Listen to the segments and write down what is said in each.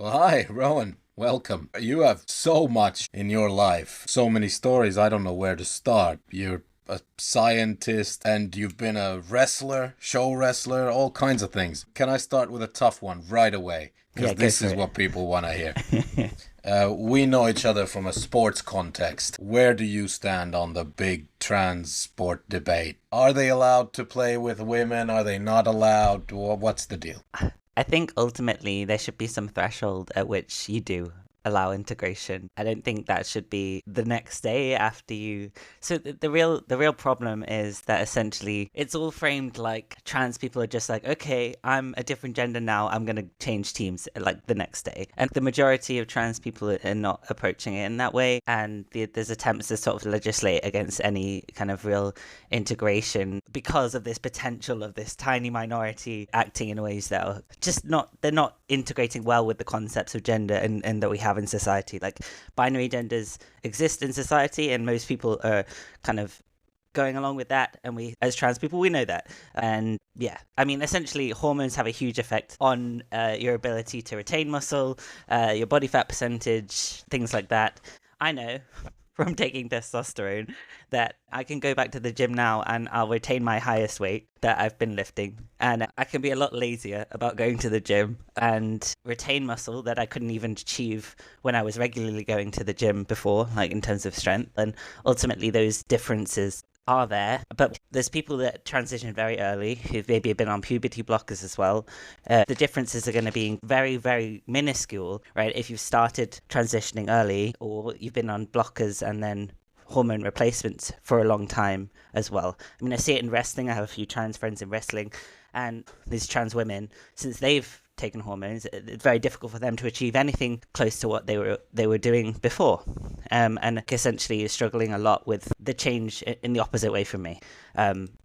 Well, hi, Rowan. Welcome. You have so much in your life, so many stories. I don't know where to start. You're a scientist and you've been a wrestler, show wrestler, all kinds of things. Can I start with a tough one right away? Yeah, Because go this for is it. what people want to hear. We know each other from a sports context. Where do you stand on the big trans sport debate? Are they allowed to play with women? Are they not allowed? What's the deal? I think ultimately there should be some threshold at which you do allow integration. I don't think that should be the next day after you. So the real problem is that essentially it's all framed like trans people are just like, okay, I'm a different gender now. I'm gonna change teams like the next day, and the majority of trans people are not approaching it in that way. And there's attempts to sort of legislate against any kind of real integration because of this potential of this tiny minority acting in ways that are just not, they're not integrating well with the concepts of gender and that we have in society. Like, binary genders exist in society and most people are kind of going along with that, and we as trans people we know that. And yeah, I mean, essentially hormones have a huge effect on your ability to retain muscle, your body fat percentage, things like that. I know from taking testosterone that I can go back to the gym now and I'll retain my highest weight that I've been lifting. And I can be a lot lazier about going to the gym and retain muscle that I couldn't even achieve when I was regularly going to the gym before, like in terms of strength. And ultimately, those differences are there, but there's people that transition very early who've maybe been on puberty blockers as well. The differences are going to be very, very minuscule, right? If you've started transitioning early or you've been on blockers and then hormone replacements for a long time as well. I mean, I see it in wrestling. I have a few trans friends in wrestling, and these trans women, since they've taken hormones, it's very difficult for them to achieve anything close to what they were doing before, and essentially is struggling a lot with the change in the opposite way from me.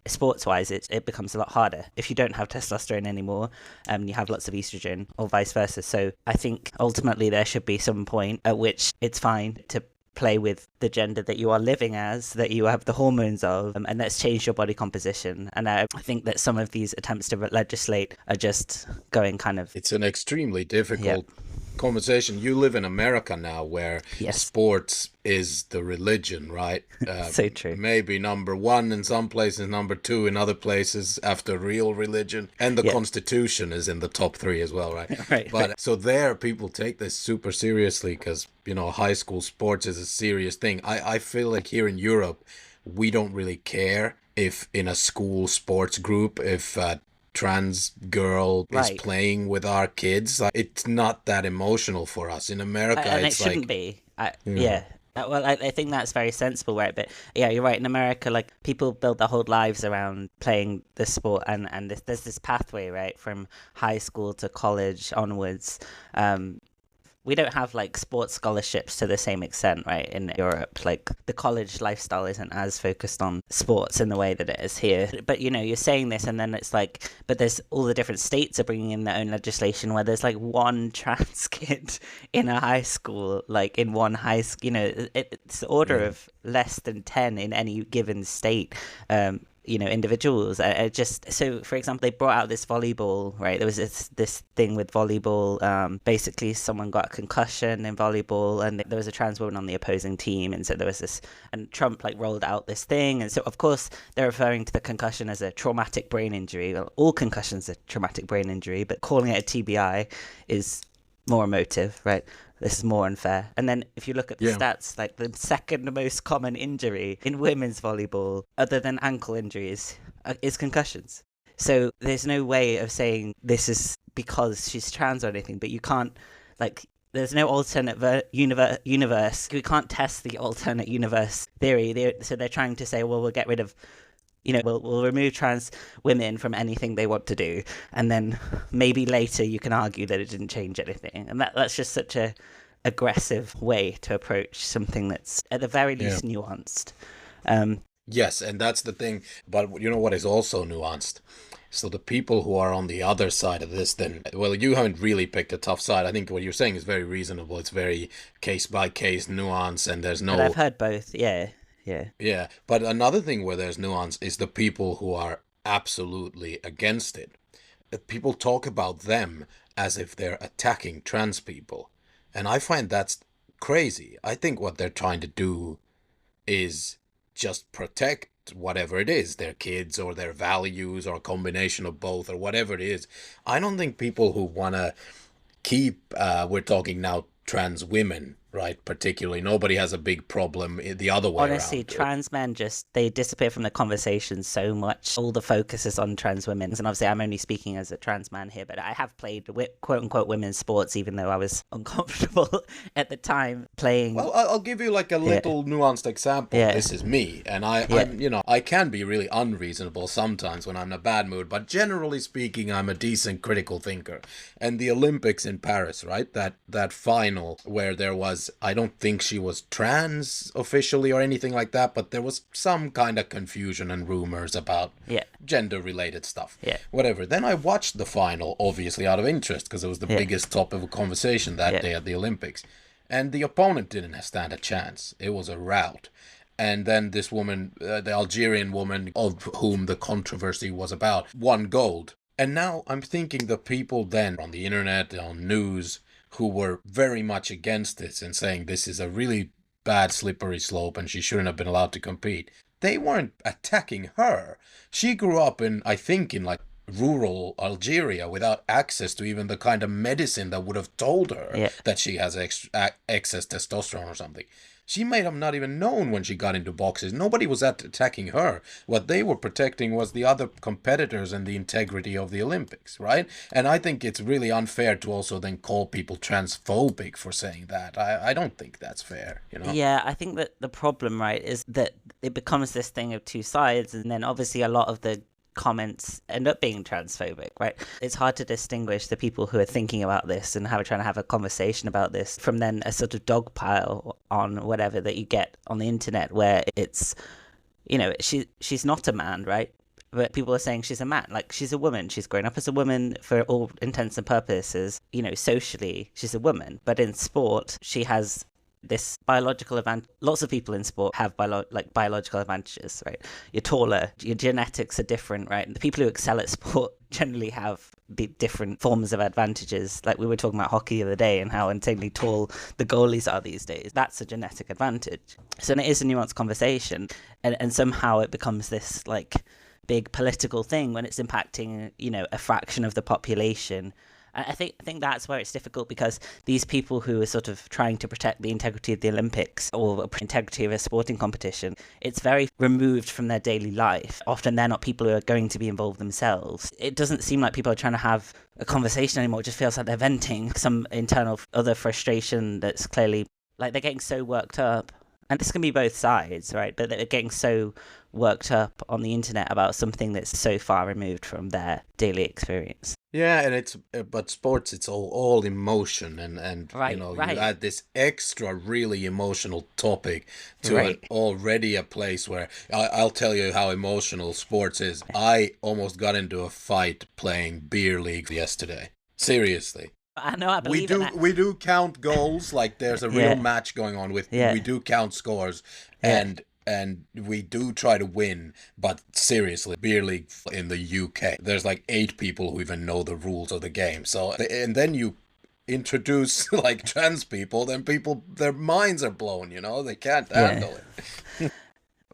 Sports wise, it becomes a lot harder if you don't have testosterone anymore, you have lots of estrogen, or vice versa. So I think ultimately there should be some point at which it's fine to play with the gender that you are living as, that you have the hormones of, and that's changed your body composition. And I think that some of these attempts to legislate are just going kind of, It's an extremely yeah, difficult conversation. You live in America now where yes, sports is the religion, right? so true. Maybe number one in some places, number two in other places after real religion. And the Yeah, Constitution is in the top three as well, right? right, right. But so there, people take this super seriously because, high school sports is a serious thing. I feel like here in Europe, we don't really care if in a school sports group, if trans girl is Right. playing with our kids. Like, it's not that emotional for us. In America, And it it's shouldn't like, be. you know, Yeah. Well, I think that's very sensible, right? But yeah, you're right. In America, like, people build their whole lives around playing the sport, and there's this pathway, right, from high school to college onwards. We don't have like sports scholarships to the same extent, right, in Europe. Like, the college lifestyle isn't as focused on sports in the way that it is here. But you're saying this, and then it's like, but there's all the different states are bringing in their own legislation where there's like one trans kid in a high school, like in one high school. It's the order yeah. of less than 10 in any given state. Individuals. Just so, for example, they brought out this volleyball, right? There was this thing with volleyball. Basically, someone got a concussion in volleyball, and there was a trans woman on the opposing team, and so there was this, and Trump like rolled out this thing, and so of course they're referring to the concussion as a traumatic brain injury. Well, all concussions are traumatic brain injury, but calling it a TBI is more emotive, right? This is more unfair. And then if you look at the Yeah. stats, like the second most common injury in women's volleyball, other than ankle injuries, is concussions. So there's no way of saying this is because she's trans or anything, but you can't, like, there's no alternate universe. We can't test the alternate universe theory. So they're trying to say, well, we'll get rid of, we'll remove trans women from anything they want to do, and then maybe later you can argue that it didn't change anything. And that's just such a aggressive way to approach something that's at the very Yeah. least nuanced. Um, Yes, and that's the thing. But you know what is also nuanced? So the people who are on the other side of this, then, well, you haven't really picked a tough side. I think what you're saying is very reasonable. It's very case by case nuance, and there's but I've no, heard both. Yeah, yeah, yeah. But another thing where there's nuance is the people who are absolutely against it. people talk about them as if they're attacking trans people. And I find that's crazy. I think what they're trying to do is just protect whatever it is, their kids or their values or a combination of both or whatever it is. I don't think people who want to keep, we're talking now trans women, right? Particularly, nobody has a big problem the other way Honestly, around. trans men they disappear from the conversation so much. All the focus is on trans women. And obviously, I'm only speaking as a trans man here, but I have played quote unquote women's sports, even though I was uncomfortable at the time playing. Well, I'll give you like a little nuanced example. Yeah. This is me, and I'm, I can be really unreasonable sometimes when I'm in a bad mood, but generally speaking, I'm a decent critical thinker. And the Olympics in Paris, right? That final where there was, I don't think she was trans officially or anything like that, but there was some kind of confusion and rumors about gender-related stuff. Yeah. Whatever. Then I watched the final, obviously out of interest, because it was the biggest topic of conversation that day at the Olympics. And the opponent didn't stand a chance. It was a rout. And then this woman, the Algerian woman, of whom the controversy was about, won gold. And now I'm thinking the people then on the internet, on news, who were very much against this and saying this is a really bad slippery slope and she shouldn't have been allowed to compete, they weren't attacking her. She grew up in, I think, in like rural Algeria without access to even the kind of medicine that would have told her that she has excess testosterone or something. She may have not even known when she got into boxes. Nobody was attacking her. What they were protecting was the other competitors and the integrity of the Olympics, right? And I think it's really unfair to also then call people transphobic for saying that. I don't think that's fair, you know? Yeah, I think that the problem, right, is that it becomes this thing of two sides, and then obviously a lot of the comments end up being transphobic, right? It's hard to distinguish the people who are thinking about this and trying to have a conversation about this from then a sort of dog pile on whatever that you get on the internet where it's, she's not a man, right? But people are saying she's a man, like she's a woman. She's grown up as a woman for all intents and purposes. Socially, she's a woman. But in sport, she has this biological advantage. Lots of people in sport have biological advantages, right? You're taller, your genetics are different, right? And the people who excel at sport generally have the different forms of advantages. Like we were talking about hockey the other day and how insanely tall the goalies are these days. That's a genetic advantage. So it is a nuanced conversation, and somehow it becomes this like big political thing when it's impacting, a fraction of the population. I think that's where it's difficult, because these people who are sort of trying to protect the integrity of the Olympics or integrity of a sporting competition, it's very removed from their daily life. Often they're not people who are going to be involved themselves. It doesn't seem like people are trying to have a conversation anymore. It just feels like they're venting some internal other frustration that's clearly like they're getting so worked up. And this can be both sides, right? But they're getting so worked up on the internet about something that's so far removed from their daily experience. Yeah, and but sports, it's all emotion, and right, you add this extra really emotional topic to already a place where I'll tell you how emotional sports is. I almost got into a fight playing beer league yesterday. Seriously. I know, I believe we do count goals, like there's a real match going on we do count scores, and we do try to win, but seriously, beer league in the UK, there's like 8 people who even know the rules of the game. So, and then you introduce like trans people, then people, their minds are blown, they can't handle it.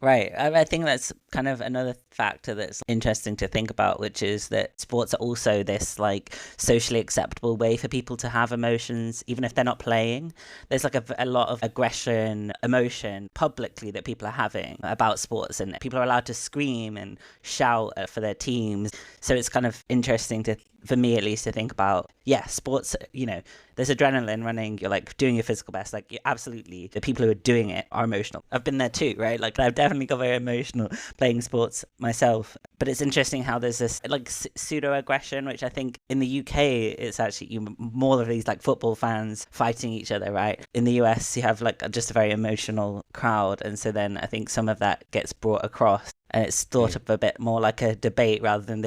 Right. I think that's kind of another factor that's interesting to think about, which is that sports are also this like socially acceptable way for people to have emotions, even if they're not playing. There's like a lot of aggression, emotion publicly that people are having about sports, and people are allowed to scream and shout for their teams. So it's kind of interesting for me at least, to think about, sports, there's adrenaline running, you're like doing your physical best, like absolutely, the people who are doing it are emotional. I've been there too, right? Like I've definitely got very emotional playing sports myself. But it's interesting how there's this like pseudo aggression, which I think in the UK it's actually more of these like football fans fighting each other, right? In the US you have like just a very emotional crowd, and so then I think some of that gets brought across, and it's thought of a bit more like a debate rather than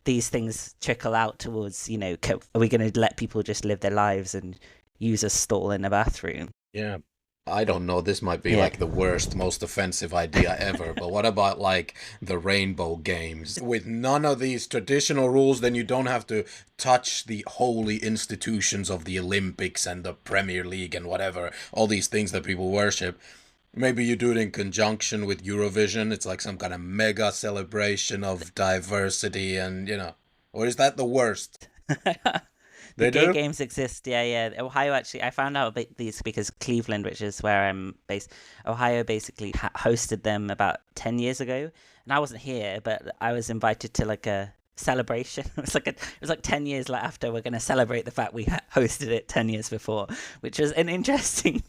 these things trickle out towards, are we going to let people just live their lives and use a stall in a bathroom? Yeah. I don't know, this might be Yeah. like the worst, most offensive idea ever, but what about like the Rainbow Games? With none of these traditional rules, then you don't have to touch the holy institutions of the Olympics and the Premier League and whatever, all these things that people worship. Maybe you do it in conjunction with Eurovision. It's like some kind of mega celebration of diversity and, or is that the worst? The They gay do? games exist, yeah, yeah. Ohio actually, I found out about these because Cleveland, which is where I'm based, Ohio basically hosted them about 10 years ago. And I wasn't here, but I was invited to like a celebration. It was like 10 years after we're going to celebrate the fact we hosted it 10 years before, which was an interesting,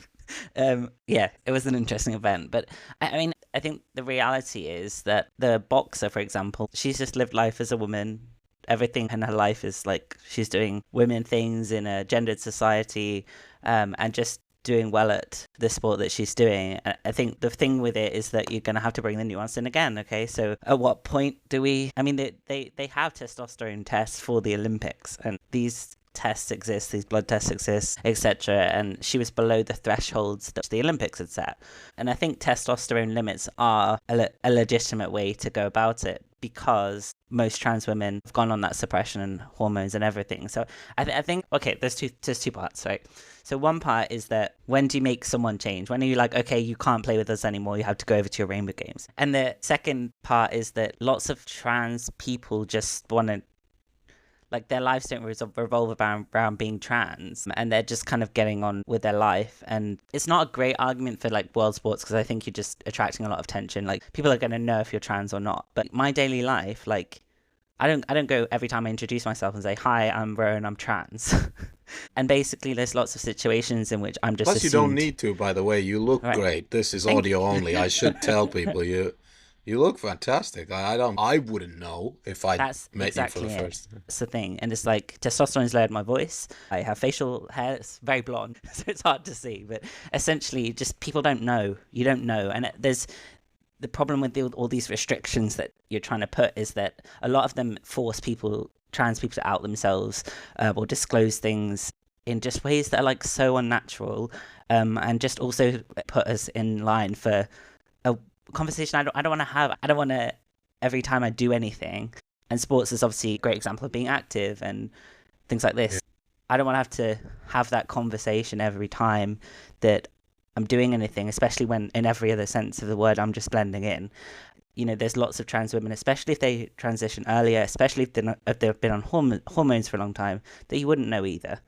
yeah, it was an interesting event. But I mean, I think the reality is that the boxer, for example, she's just lived life as a woman. Everything in her life is like she's doing women things in a gendered society, and just doing well at the sport that she's doing. I think the thing with it is that you're going to have to bring the nuance in again. Okay, so at what point do we? I mean, they have testosterone tests for the Olympics, and these tests exist, these blood tests exist, etc. And she was below the thresholds that the Olympics had set. And I think testosterone limits are a legitimate way to go about it because most trans women have gone on that suppression and hormones and everything. So I think, okay, there's two parts, right? So one part is that when do you make someone change? When are you like, okay, you can't play with us anymore, you have to go over to your Rainbow Games? And the second part is that lots of trans people just want to, like, their lives don't revolve around being trans, and they're just kind of getting on with their life. And it's not a great argument for like world sports because I think you're just attracting a lot of attention. Like, people are going to know if you're trans or not. But my daily life, like, I don't go every time I introduce myself and say, hi, I'm Rowan, I'm trans. And basically there's lots of situations in which I'm just Plus, you don't assumed. need to, by the way. You look Right. great. This is Thank audio you. only. I should tell people you look fantastic. I wouldn't know if I That's met you for the exactly it. first time. That's the thing. And it's like testosterone's lowered my voice. I have facial hair. It's very blonde, so it's hard to see. But essentially, just people don't know. You don't know. And there's the problem with all these restrictions that you're trying to put is that a lot of them force trans people to out themselves, or disclose things in just ways that are like so unnatural, and just also put us in line for a conversation I don't want to have. I don't want to every time I do anything. And sports is obviously a great example of being active and things like Yeah. this. I don't want to have that conversation every time that I'm doing anything, especially when in every other sense of the word I'm just blending in. There's lots of trans women, especially if they transition earlier, especially if they've been on hormones for a long time, that you wouldn't know either.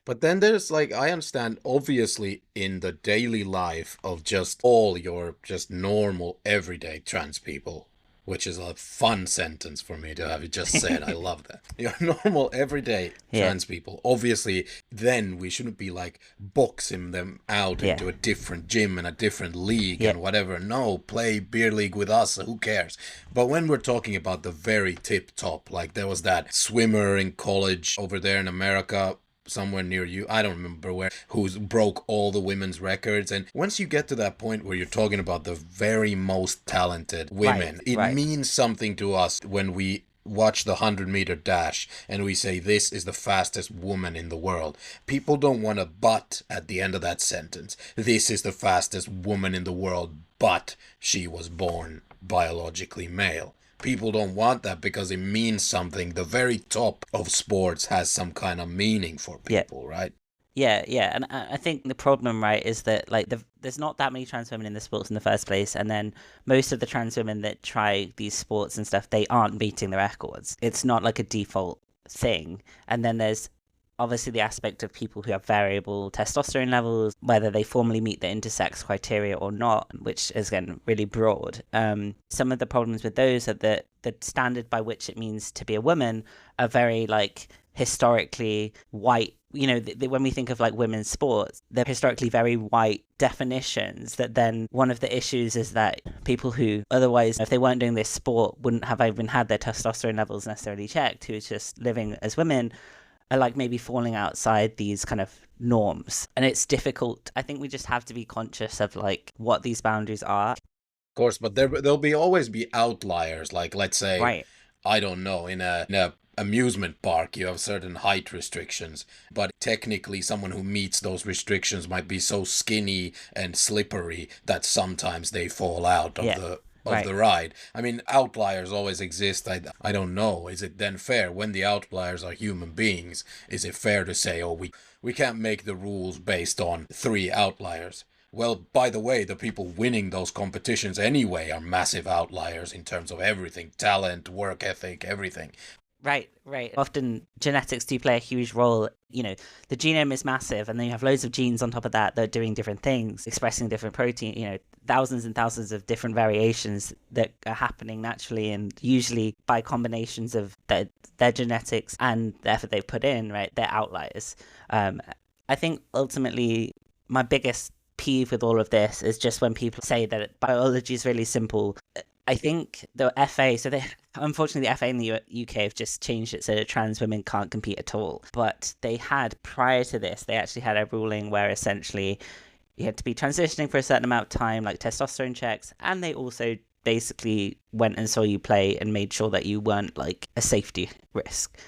But then there's like, I understand, obviously, in the daily life of just all your just normal, everyday trans people, which is a fun sentence for me to have you just said. I love that. Your normal, everyday Yeah, trans people. Obviously, then we shouldn't be like boxing them out yeah, into a different gym and a different league yeah, and whatever. No, play beer league with us. Who cares? But when we're talking about the very tip top, like there was that swimmer in college over there in America, somewhere near you, I don't remember where, who's broke all the women's records. And once you get to that point where you're talking about the very most talented right, women, it right. means something to us when we watch the 100-meter dash and we say this is the fastest woman in the world. People don't want to but at the end of that sentence. This is the fastest woman in the world, but she was born biologically male. People don't want that because it means something. The very top of sports has some kind of meaning for Yeah, people, right? yeah, yeah. And I think the problem, right, is that like there's not that many trans women in the sports in the first place, and then most of the trans women that try these sports and stuff, they aren't beating the records. It's not like a default thing. And then there's obviously the aspect of people who have variable testosterone levels, whether they formally meet the intersex criteria or not, which is again really broad. Some of the problems with those are that the standard by which it means to be a woman are very like historically white. When we think of like women's sports, they're historically very white definitions. That then one of the issues is that people who otherwise, if they weren't doing this sport, wouldn't have even had their testosterone levels necessarily checked, who's just living as women, are like maybe falling outside these kind of norms. And it's difficult. I think we just have to be conscious of like what these boundaries are. Of course, but there'll be always be outliers. Like let's say, Right. I don't know, in a amusement park, you have certain height restrictions, but technically someone who meets those restrictions might be so skinny and slippery that sometimes they fall out of Yeah. the ride. I mean, outliers always exist. I don't know. Is it then fair when the outliers are human beings? Is it fair to say, oh, we can't make the rules based on 3 outliers? Well, by the way, the people winning those competitions anyway are massive outliers in terms of everything, talent, work ethic, everything. Right, right. Often genetics do play a huge role. You know, the genome is massive, and then you have loads of genes on top of that that are doing different things, expressing different protein, you know, thousands and thousands of different variations that are happening naturally and usually by combinations of their genetics and the effort they've put in, right? They're outliers. I think ultimately my biggest peeve with all of this is just when people say that biology is really simple. I think the FA, unfortunately the FA in the UK have just changed it so that trans women can't compete at all. But they had, prior to this, they actually had a ruling where essentially you had to be transitioning for a certain amount of time, like testosterone checks, and they also basically went and saw you play and made sure that you weren't like a safety risk.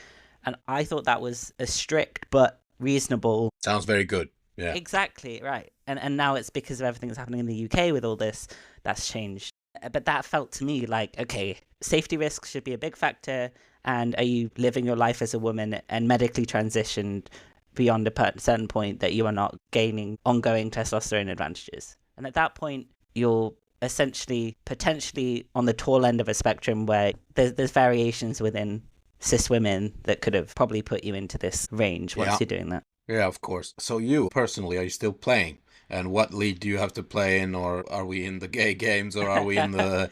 And I thought that was a strict but reasonable. Sounds very good. Yeah. Exactly, right. And now it's because of everything that's happening in the UK with all this, that's changed. But that felt to me like, okay, safety risks should be a big factor. And are you living your life as a woman and medically transitioned beyond a certain point that you are not gaining ongoing testosterone advantages? And at that point, you're essentially potentially on the tall end of a spectrum where there's variations within cis women that could have probably put you into this range once you're doing that. Yeah, of course. So you, personally, are you still playing? And what league do you have to play in? Or are we in the gay games? Or are we in the...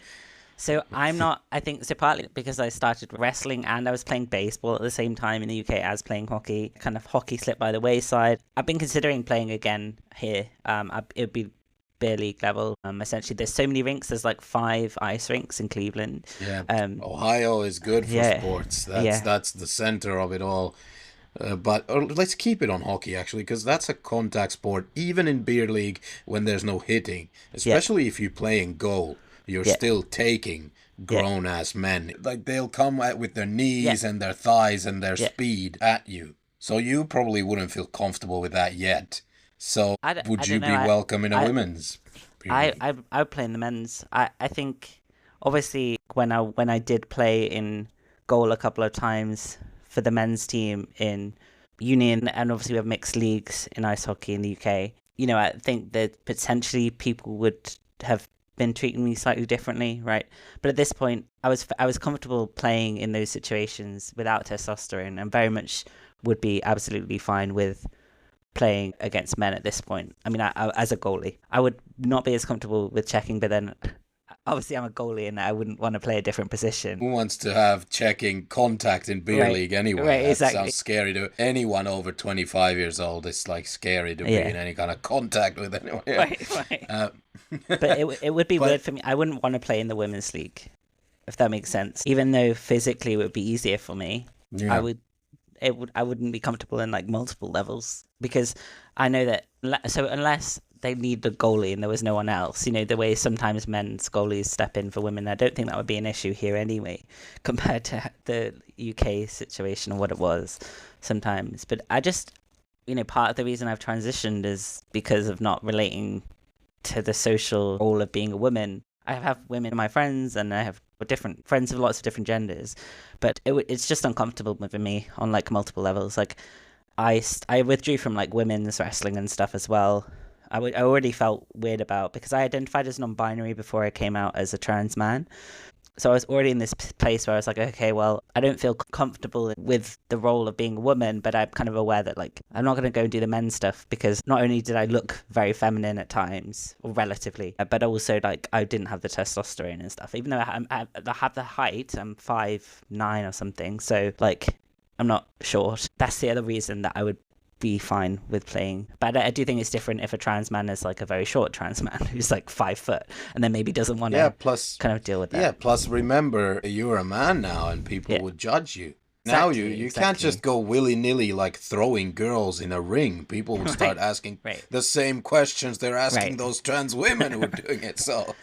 So I'm not, I think, so partly because I started wrestling and I was playing baseball at the same time in the UK as playing hockey. Kind of hockey slipped by the wayside. I've been considering playing again here. It would be beer league level. Essentially, there's so many rinks. There's like 5 ice rinks in Cleveland. Yeah, Ohio is good for sports. That's the center of it all. But let's keep it on hockey, actually, because that's a contact sport, even in beer league when there's no hitting. Especially if you play in goal, you're still taking grown-ass men. Like, they'll come with their knees and their thighs and their speed at you. So you probably wouldn't feel comfortable with that yet. So would you be welcome in a women's beer league? I would play in the men's. I think, obviously, when I did play in goal a couple of times for the men's team in union, and obviously we have mixed leagues in ice hockey in the UK, you know, I think that potentially people would have been treating me slightly differently, right? But at this point, I was comfortable playing in those situations without testosterone, and very much would be absolutely fine with playing against men at this point. I mean, I as a goalie, I would not be as comfortable with checking, but then obviously I'm a goalie and I wouldn't want to play a different position. Who wants to have checking contact in beer league anyway? Right, that exactly. Sounds scary to anyone over 25 years old. It's like scary to be in any kind of contact with anyone. Right. But it would be weird for me. I wouldn't want to play in the women's league, if that makes sense. Even though physically it would be easier for me, I wouldn't be comfortable in like multiple levels, because I know that unless they need the goalie and there was no one else, you know, the way sometimes men's goalies step in for women, I don't think that would be an issue here anyway, compared to the UK situation and what it was sometimes. But I just, you know, part of the reason I've transitioned is because of not relating to the social role of being a woman. I have women, my friends, and I have different friends of lots of different genders, but it's just uncomfortable for me on like multiple levels. Like I withdrew from like women's wrestling and stuff as well. I already felt weird about, because I identified as non-binary before I came out as a trans man. So I was already in this place where I was like, okay, well, I don't feel comfortable with the role of being a woman, but I'm kind of aware that like I'm not going to go and do the men's stuff, because not only did I look very feminine at times, or relatively, but also like I didn't have the testosterone and stuff. Even though I have the height, I'm 5'9" or something, so like I'm not short. That's the other reason that I would be fine with playing. But I do think it's different if a trans man is like a very short trans man who's like 5 foot and then maybe doesn't want to kind of deal with that. Yeah, plus remember, you're a man now and people would judge you. Now Exactly, you can't just exactly. go willy-nilly like throwing girls in a ring. People would start Right, asking right, the same questions they're asking right, those trans women who are doing it. So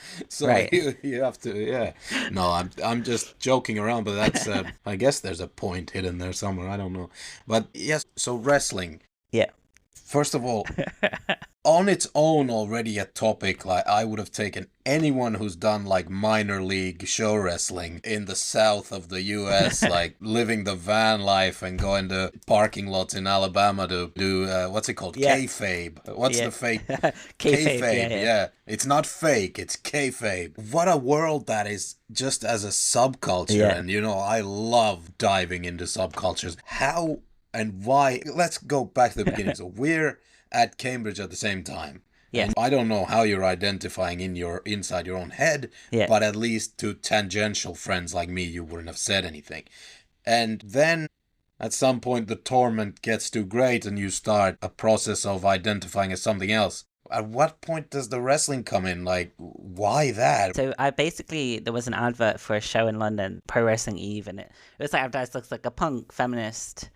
right. you have to, yeah. No, I'm just joking around, but that's I guess there's a point hidden there somewhere. I don't know. But yes, so wrestling. Yeah. First of all, on its own already a topic, like I would have taken anyone who's done like minor league show wrestling in the south of the US, like living the van life and going to parking lots in Alabama to do what's it called, Yeah, kayfabe. What's yeah. the fake Kayfabe, yeah, kayfabe? yeah. Yeah, it's not fake, it's kayfabe. What a world that is, just as a subculture. Yeah. And you know, I love diving into subcultures. How and why? Let's go back to the beginning. So we're at Cambridge at the same time. Yes. And I don't know how you're identifying in your inside your own head, Yeah. but at least to tangential friends like me, you wouldn't have said anything. And then at some point the torment gets too great and you start a process of identifying as something else. At what point does the wrestling come in? Like, why that? So I basically, there was an advert for a show in London, Pro Wrestling Eve, and it was like advertised, looks like a punk feminist.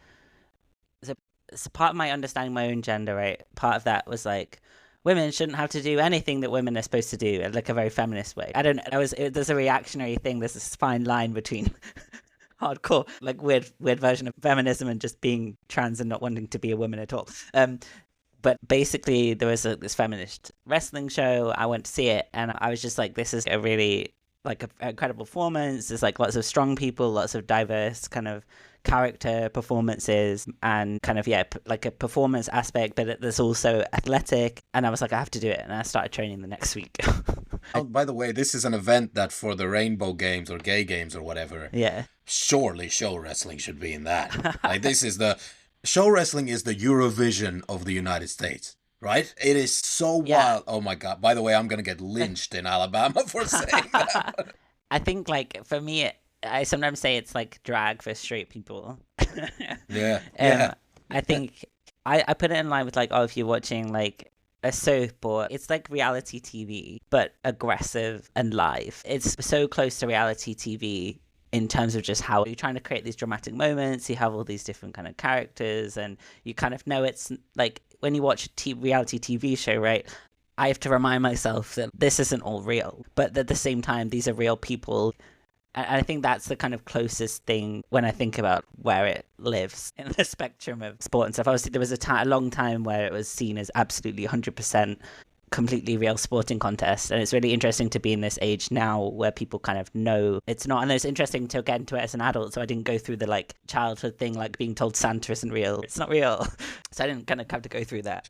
So part of my understanding my own gender, right? Part of that was like, women shouldn't have to do anything that women are supposed to do in like a very feminist way. I don't. There's a reactionary thing. There's this fine line between hardcore, like weird version of feminism and just being trans and not wanting to be a woman at all. But basically, there was this feminist wrestling show. I went to see it, and I was just like, this is a really like a incredible performance. There's like lots of strong people, lots of diverse kind of character performances, and kind of like a performance aspect, but there's also athletic. And I was like, I have to do it, and I started training the next week. Oh, by the way, this is an event that for the Rainbow Games or Gay Games or whatever, Yeah. surely show wrestling should be in that. Like, this is the show wrestling is the Eurovision of the United States, right? It is so Yeah. wild. Oh my God. By the way, I'm going to get lynched in Alabama for saying that. I think like for me, I sometimes say it's like drag for straight people. Yeah. Yeah. I think I put it in line with like, oh, if you're watching like a soap, or it's like reality TV but aggressive and live. It's so close to reality TV in terms of just how you're trying to create these dramatic moments. You have all these different kind of characters, and you kind of know it's like when you watch a reality TV show, right? I have to remind myself that this isn't all real, but at the same time, these are real people. And I think that's the kind of closest thing when I think about where it lives in the spectrum of sport and stuff. Obviously, there was a long time where it was seen as absolutely 100% completely real sporting contest, and it's really interesting to be in this age now where people kind of know it's not. And it's interesting to get into it as an adult, so I didn't go through the like childhood thing, like being told Santa isn't real, it's not real. So I didn't kind of have to go through that.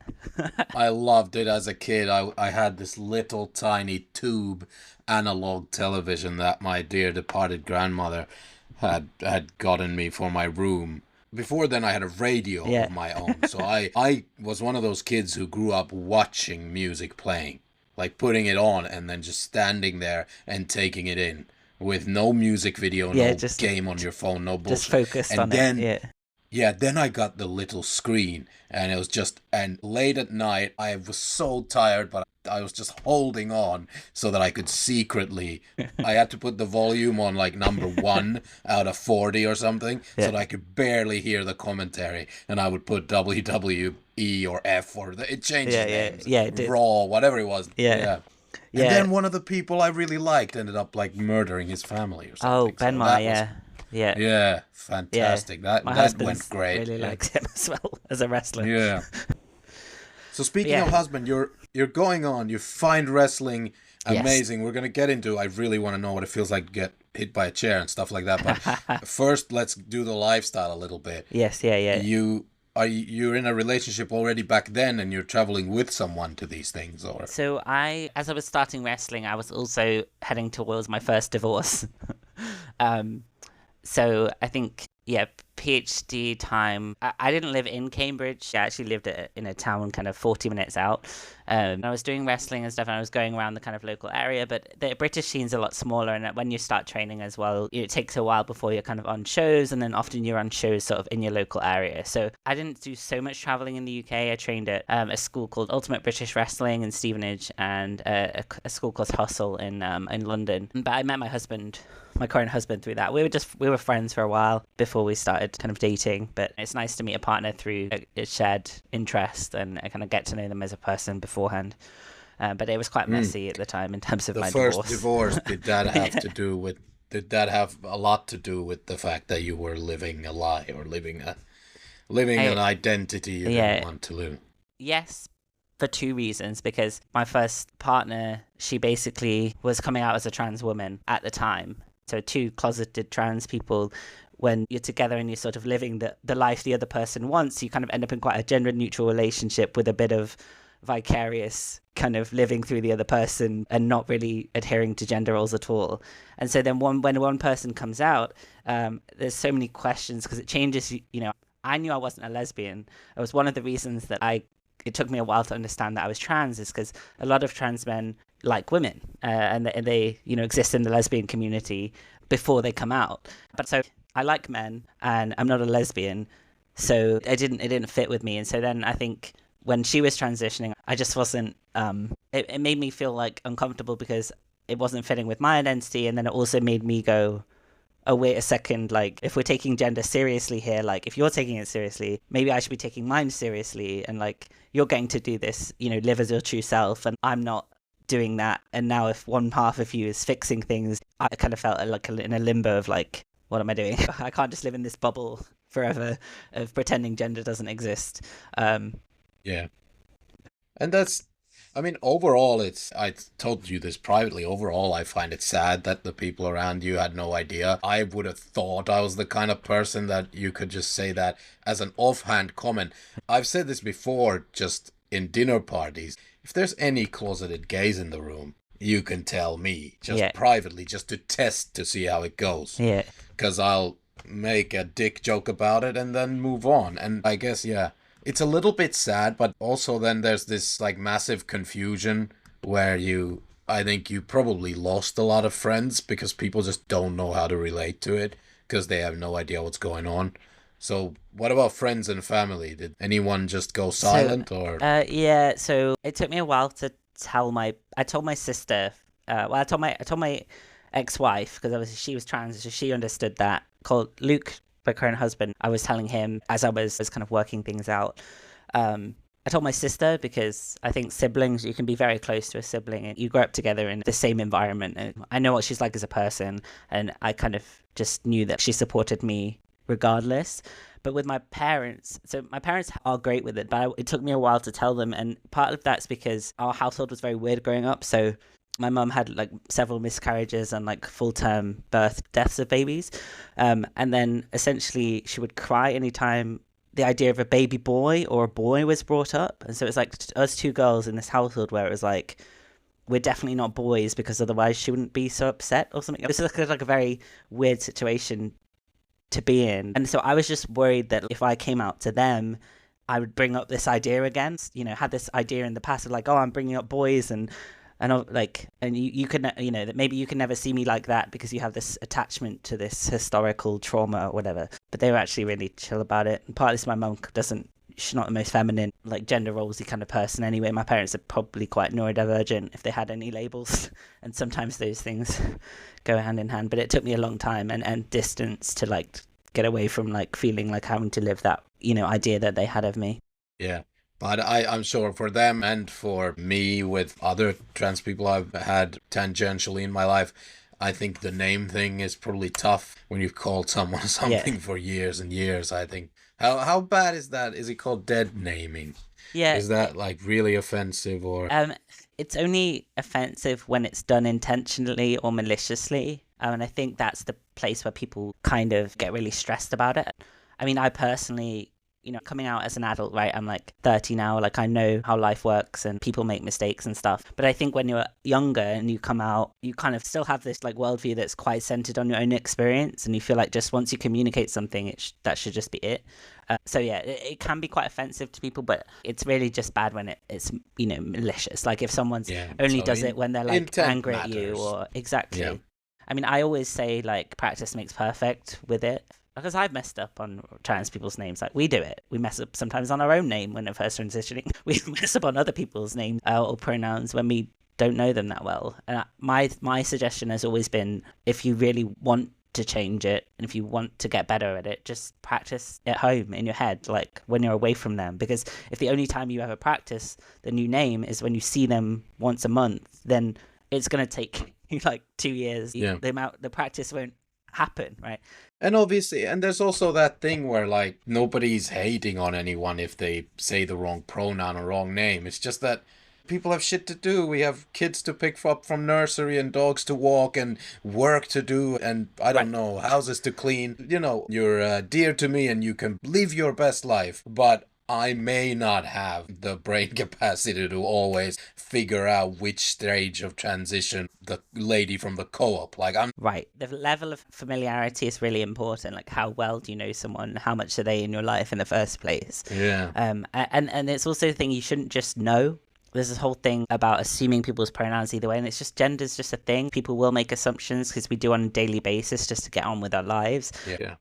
I loved it as a kid. I had this little tiny tube analog television that my dear departed grandmother had gotten me for my room. Before then, I had a radio Yeah. of my own. So I was one of those kids who grew up watching music playing, like putting it on and then just standing there and taking it in with no music video, Yeah, no just game on your phone, no bullshit. just focused And on then, it. yeah, then I got the little screen, and it was just, and late at night, I was so tired, but I was just holding on so that I could secretly, I had to put the volume on like number 1 out of 40 or something, Yeah. so that I could barely hear the commentary, and I would put WWE or F, or it changed Yeah, names, yeah, it did. Raw, whatever it was. Yeah. And Yeah. then one of the people I really liked ended up like murdering his family or Oh, something. So Ben Ma, that was- yeah. Yeah. yeah, fantastic. My That husband went great. really yeah. likes him as well as a wrestler. Yeah. So speaking Yeah. of husband, you're going on. You find wrestling Yes. amazing. We're gonna get into. I really want to know what it feels like to get hit by a chair and stuff like that. But first, let's do the lifestyle a little bit. Yes, yeah. You're in a relationship already back then, and you're traveling with someone to these things, or So as I was starting wrestling, I was also heading towards my first divorce. So I think, yeah, PhD time. I didn't live in Cambridge. I actually lived in a town kind of 40 minutes out. I was doing wrestling and stuff, and I was going around the kind of local area, but the British scene's a lot smaller, and when you start training as well, it takes a while before you're kind of on shows, and then often you're on shows sort of in your local area. So I didn't do so much traveling in the UK. I trained at a school called Ultimate British Wrestling in Stevenage, and a school called Hustle in London. But I met my current husband, through that. We were friends for a while before we started kind of dating, but it's nice to meet a partner through a shared interest, and I kind of get to know them as a person beforehand. But it was quite messy at the time in terms of my divorce. The first divorce, did that have a lot to do with the fact that you were living a lie, or living an identity you didn't want to live? Yes, for two reasons. Because my first partner, she basically was coming out as a trans woman at the time. So two closeted trans people, when you're together and you're sort of living the life the other person wants, you kind of end up in quite a gender neutral relationship with a bit of vicarious kind of living through the other person and not really adhering to gender roles at all. And so then when one person comes out, there's so many questions, because it changes. I knew I wasn't a lesbian. It was one of the reasons that it took me a while to understand that I was trans, is because a lot of trans men like women, and they exist in the lesbian community before they come out. But so I like men, and I'm not a lesbian, so it didn't fit with me. And so then I think when she was transitioning, I just wasn't. It made me feel like uncomfortable, because it wasn't fitting with my identity, and then it also made me go, oh, wait a second, like, if we're taking gender seriously here, like, if you're taking it seriously, maybe I should be taking mine seriously, and, like, you're going to do this, live as your true self, and I'm not doing that. And now if one half of you is fixing things, I kind of felt like in a limbo of, like, what am I doing? I can't just live in this bubble forever of pretending gender doesn't exist. Yeah. And overall, I told you this privately, overall, I find it sad that the people around you had no idea. I would have thought I was the kind of person that you could just say that as an offhand comment. I've said this before, just in dinner parties. If there's any closeted gays in the room, you can tell me, just privately, just to test to see how it goes. Yeah. Because I'll make a dick joke about it and then move on. And I guess, it's a little bit sad, but also then there's this like massive confusion where I think you probably lost a lot of friends because people just don't know how to relate to it because they have no idea what's going on. So what about friends and family? Did anyone just go silent or? Yeah, so it took me a while to I told my sister, I told my ex-wife, because obviously she was trans, so she understood that. Called Luke, my current husband, I was telling him as I was kind of working things out. I told my sister, because I think siblings, you can be very close to a sibling and you grow up together in the same environment. And I know what she's like as a person, and I kind of just knew that she supported me regardless. But with my parents, so my parents are great with it, but it took me a while to tell them. And part of that's because our household was very weird growing up. So my mum had like several miscarriages and like full-term deaths of babies. And then essentially she would cry anytime the idea of a baby boy or a boy was brought up. And so it's like us two girls in this household where it was like, we're definitely not boys, because otherwise she wouldn't be so upset or something. This is like a very weird situation to be in. And so I was just worried that if I came out to them, I would bring up this idea again. Had this idea in the past of like, oh, I'm bringing up boys, and you could, that maybe you can never see me like that because you have this attachment to this historical trauma or whatever. But they were actually really chill about it. And partly my mum she's not the most feminine, like gender rolesy kind of person anyway. My parents are probably quite neurodivergent if they had any labels. And sometimes those things go hand in hand. But it took me a long time and distance to like get away from like feeling like having to live that, idea that they had of me. Yeah. But I'm sure for them and for me with other trans people I've had tangentially in my life, I think the name thing is probably tough when you've called someone something for years and years, I think. How bad is that? Is it called dead naming? Yeah. Is that like really offensive or? It's only offensive when it's done intentionally or maliciously. And I think that's the place where people kind of get really stressed about it. I mean, I personally coming out as an adult, right? I'm like 30 now. Like, I know how life works and people make mistakes and stuff. But I think when you're younger and you come out, you kind of still have this like worldview that's quite centered on your own experience. And you feel like just once you communicate something, that should just be it. So yeah, it can be quite offensive to people, but it's really just bad when it's malicious. Like if someone's only does it when they're like angry at you, or exactly. Yeah. I mean, I always say like practice makes perfect with it. Because I've messed up on trans people's names. Like, we do it. We mess up sometimes on our own name when we're first transitioning. We mess up on other people's names or pronouns when we don't know them that well. And my suggestion has always been, if you really want to change it and if you want to get better at it, just practice at home in your head, like when you're away from them. Because if the only time you ever practice the new name is when you see them once a month, then it's going to take you like 2 years. Yeah. The practice won't happen, right? And obviously, and there's also that thing where like nobody's hating on anyone if they say the wrong pronoun or wrong name. It's just that people have shit to do. We have kids to pick up from nursery and dogs to walk and work to do and I don't know, houses to clean. You're dear to me and you can live your best life, but I may not have the brain capacity to always figure out which stage of transition the lady from the co-op, Right. The level of familiarity is really important. Like, how well do you know someone? How much are they in your life in the first place? Yeah. And it's also a thing you shouldn't just know. There's this whole thing about assuming people's pronouns either way, and it's just, gender's just a thing. People will make assumptions because we do on a daily basis just to get on with our lives. Yeah.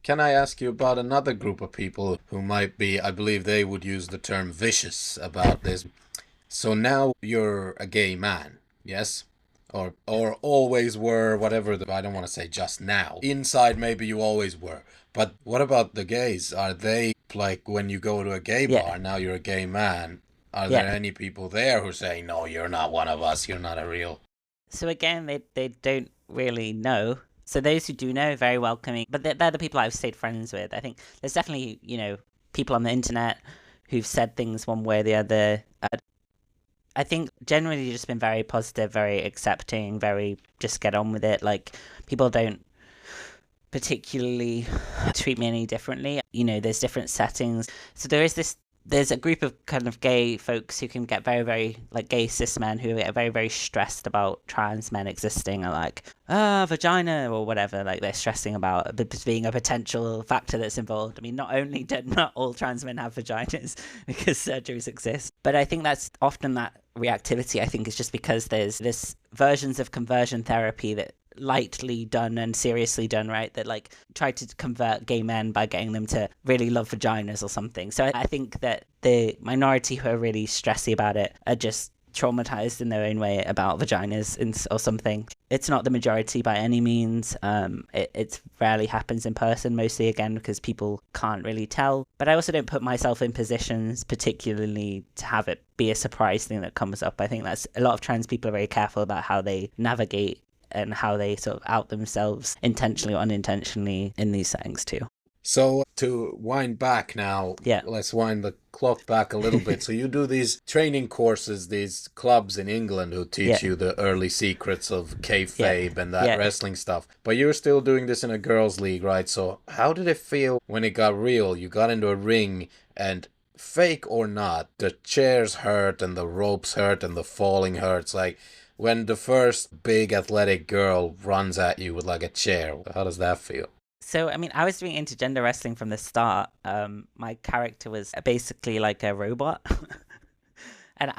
Can I ask you about another group of people who might be, I believe they would use the term vicious about this. So now you're a gay man, yes? Or always were, whatever, I don't want to say just now. Inside maybe you always were. But what about the gays? Are they, like, when you go to a gay bar, now you're a gay man, are there any people there who say, no, you're not one of us, you're not a real... So again, they don't really know. So those who do know, very welcoming. But they're the people I've stayed friends with. I think there's definitely, people on the internet who've said things one way or the other. I think generally just been very positive, very accepting, very just get on with it. Like, people don't particularly treat me any differently. There's different settings. So there's a group of kind of gay folks who can get very, very, like, gay cis men who get very, very stressed about trans men existing, or like, vagina or whatever, like they're stressing about being a potential factor that's involved. I mean, not all trans men have vaginas because surgeries exist, but I think that's often that reactivity, I think, is just because there's this versions of conversion therapy that lightly done and seriously done, right, that like try to convert gay men by getting them to really love vaginas or something. So I think that the minority who are really stressy about it are just traumatized in their own way about vaginas or something. It's not the majority by any means. It rarely happens in person, mostly again because people can't really tell. But I also don't put myself in positions particularly to have it be a surprise thing that comes up. I think that's a lot of trans people are very careful about how they navigate and how they sort of out themselves intentionally or unintentionally in these settings too. So to wind back now, let's wind the clock back a little bit. So you do these training courses, these clubs in England who teach you the early secrets of kayfabe and that wrestling stuff. But you're still doing this in a girls' league, right? So how did it feel when it got real? You got into a ring and, fake or not, the chairs hurt and the ropes hurt and the falling hurts. Like, when the first big athletic girl runs at you with like a chair, how does that feel? So, I mean, I was doing intergender wrestling from the start. My character was basically like a robot. And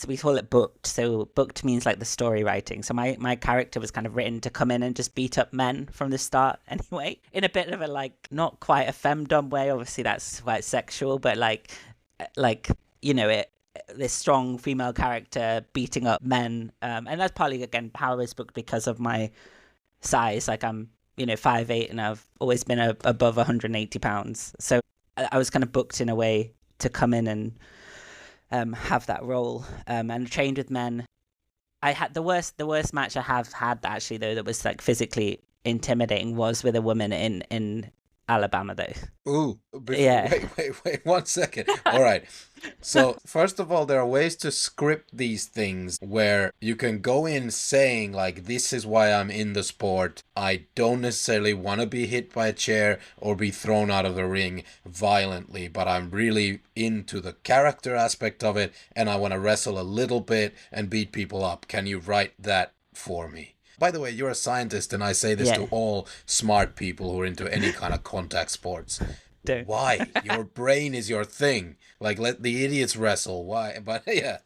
we call it booked. So booked means like the story writing. So my character was kind of written to come in and just beat up men from the start anyway, in a bit of a, like, not quite a femdom way. Obviously that's quite sexual, but like, this strong female character beating up men. And that's partly, again, how I was booked because of my size. Like, I'm 5'8", and I've always been above 180 pounds. So I was kind of booked in a way to come in and have that role, and trained with men. I had the worst match I have had, actually, though, that was like physically intimidating, was with a woman in Alabama, though. Ooh, Yeah. wait 1 second. All right. So, first of all, there are ways to script these things where you can go in saying, like, this is why I'm in the sport. I don't necessarily want to be hit by a chair or be thrown out of the ring violently, but I'm really into the character aspect of it and I want to wrestle a little bit and beat people up. Can you write that for me? By the way, you're a scientist, and I say this Yeah. to all smart people who are into any kind of contact sports. Don't. Why? Your brain is your thing. Like, let the idiots wrestle. Why? But yeah.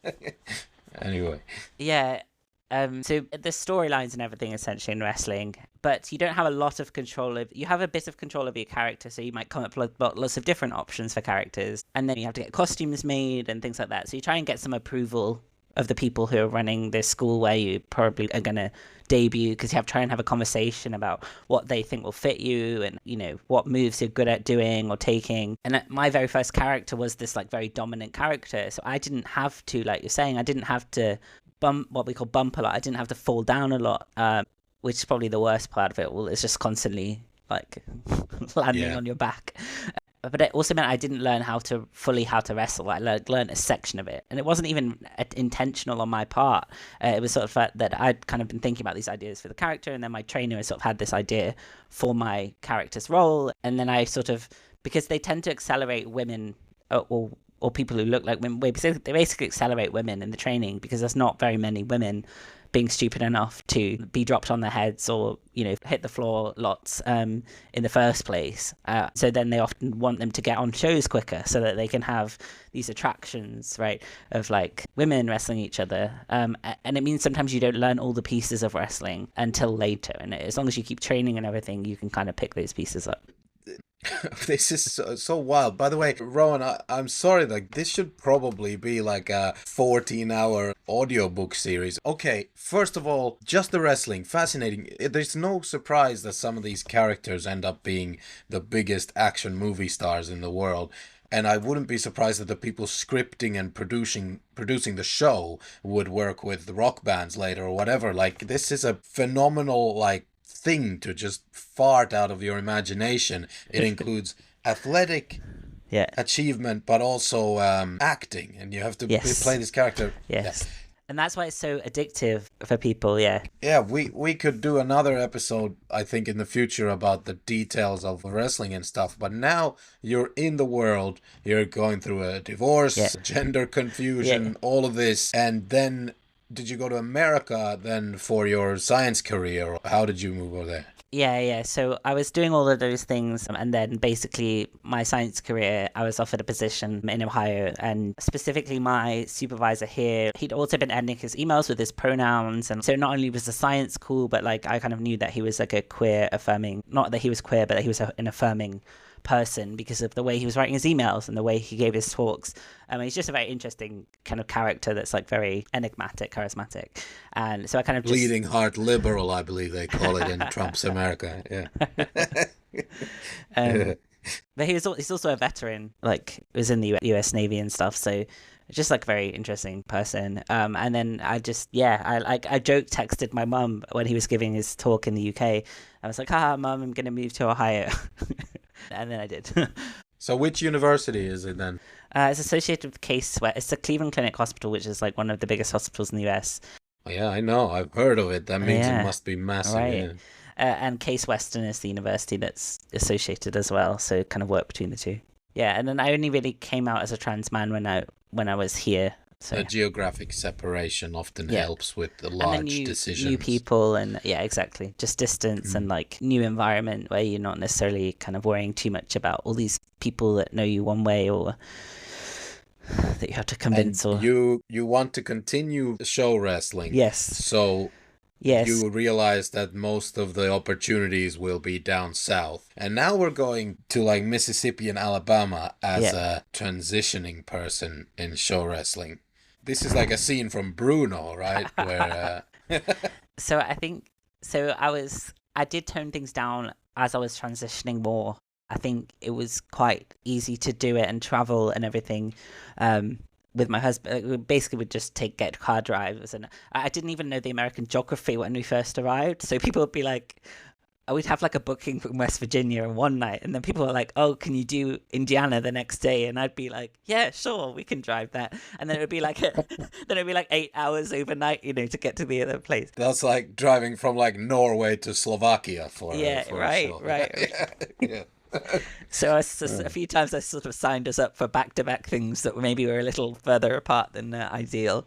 Anyway. Yeah. So the storylines and everything essentially in wrestling, but you don't have a lot of control of. You have a bit of control of your character, so you might come up with lots of different options for characters, and then you have to get costumes made and things like that. So you try and get some approval of the people who are running this school where you probably are gonna debut, because you have to try and have a conversation about what they think will fit you and what moves you're good at doing or taking. And my very first character was this like very dominant character, so I didn't have to, like you're saying, I didn't have to bump, what we call bump a lot. I didn't have to fall down a lot, which is probably the worst part of it. Well, it's just constantly like landing on your back. But it also meant I didn't learn how to wrestle. I learned a section of it, and it wasn't even intentional on my part. It was sort of that I'd kind of been thinking about these ideas for the character, and then my trainer sort of had this idea for my character's role, and then I sort of, because they tend to accelerate women or people who look like women, they basically accelerate women in the training because there's not very many women being stupid enough to be dropped on their heads or hit the floor lots in the first place. So then they often want them to get on shows quicker so that they can have these attractions, right, of like women wrestling each other. And it means sometimes you don't learn all the pieces of wrestling until later, and as long as you keep training and everything, you can kind of pick those pieces up. This is so wild. By the way, Rowan, I'm sorry, like, this should probably be like a 14-hour audiobook series. Okay, first of all, just the wrestling, fascinating. There's no surprise that some of these characters end up being the biggest action movie stars in the world. And I wouldn't be surprised that the people scripting and producing the show would work with the rock bands later or whatever. Like, this is a phenomenal, like, thing to just fart out of your imagination. It includes athletic achievement, but also acting, and you have to play this character. Yes. Yeah. And that's why it's so addictive for people. Yeah, we could do another episode, I think, in the future about the details of wrestling and stuff, but now you're in the world, you're going through a divorce, gender confusion, all of this, and then did you go to America then for your science career? How did you move over there? Yeah. So I was doing all of those things, and then basically my science career, I was offered a position in Ohio, and specifically my supervisor here, he'd also been editing his emails with his pronouns, and so not only was the science cool, but like I kind of knew that he was like a queer affirming, not that he was queer, but that he was an affirming person because of the way he was writing his emails and the way he gave his talks. He's just a very interesting kind of character that's like very enigmatic, charismatic, and so I kind of bleeding heart liberal, I believe they call it in Trump's America. But he's also a veteran, like was in the US Navy and stuff, so just like a very interesting person. And then I joke texted my mum when he was giving his talk in the UK. I was like, Mum, I'm gonna move to Ohio. And then I did. So which university is it then? It's associated with Case West. It's the Cleveland Clinic Hospital, which is like one of the biggest hospitals in the US. Oh, yeah, I know. I've heard of it. That means it must be massive. Right. And Case Western is the university that's associated as well, so kind of work between the two. Yeah, and then I only really came out as a trans man when I was here. So the geographic separation often helps with the large decisions. New people and exactly. Just distance and like new environment where you're not necessarily kind of worrying too much about all these people that know you one way or that you have to convince. And you want to continue show wrestling. Yes. So you realize that most of the opportunities will be down south. And now we're going to like Mississippi and Alabama as a transitioning person in show wrestling. This is like a scene from Bruno, right? Where So I think I did tone things down as I was transitioning more. I think it was quite easy to do it and travel and everything. With my husband, we basically would just get car drives, and I didn't even know the American geography when we first arrived. So people would be like, we'd have like a booking from West Virginia in one night, and then people were like, "Oh, can you do Indiana the next day?" And I'd be like, "Yeah, sure, we can drive that." And then it would be like then it'd be like 8 hours overnight, to get to the other place. That's like driving from like Norway to Slovakia for Yeah, for a right, show. right. Yeah. So a few times I sort of signed us up for back-to-back things that maybe were a little further apart than ideal.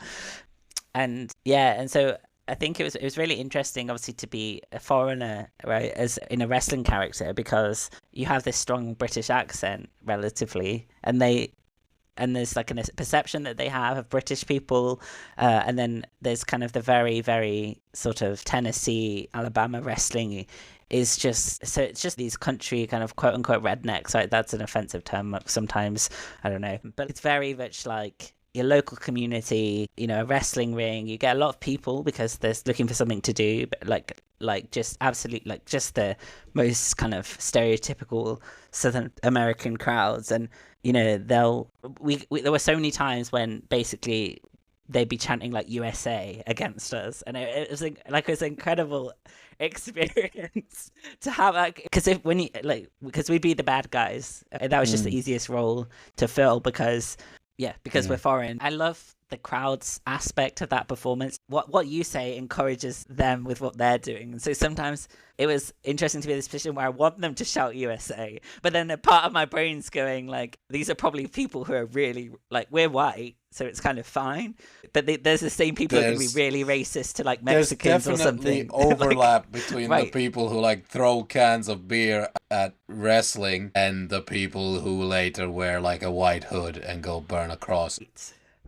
And yeah, and so I think it was really interesting, obviously, to be a foreigner, right, as in a wrestling character, because you have this strong British accent, relatively, and there's like a perception that they have of British people, and then there's kind of the very, very sort of Tennessee, Alabama wrestling is just, so it's just these country kind of quote unquote rednecks, right? That's an offensive term sometimes, I don't know, but it's very much like your local community, a wrestling ring. You get a lot of people because they're looking for something to do, but like just absolute, like just the most kind of stereotypical Southern American crowds. And there were so many times when basically they'd be chanting like USA against us, and it was like it was an incredible experience to have, like, because we'd be the bad guys. That was just the easiest role to fill because we're foreign. I love the crowd's aspect of that performance. What you say encourages them with what they're doing. And so sometimes it was interesting to be in this position where I want them to shout USA, but then a part of my brain's going like, these are probably people who are really, like, we're white, so it's kind of fine. But there's the same people who can be really racist to like Mexicans or something. There's definitely overlap like, between right. the people who like throw cans of beer at wrestling and the people who later wear like a white hood and go burn a cross.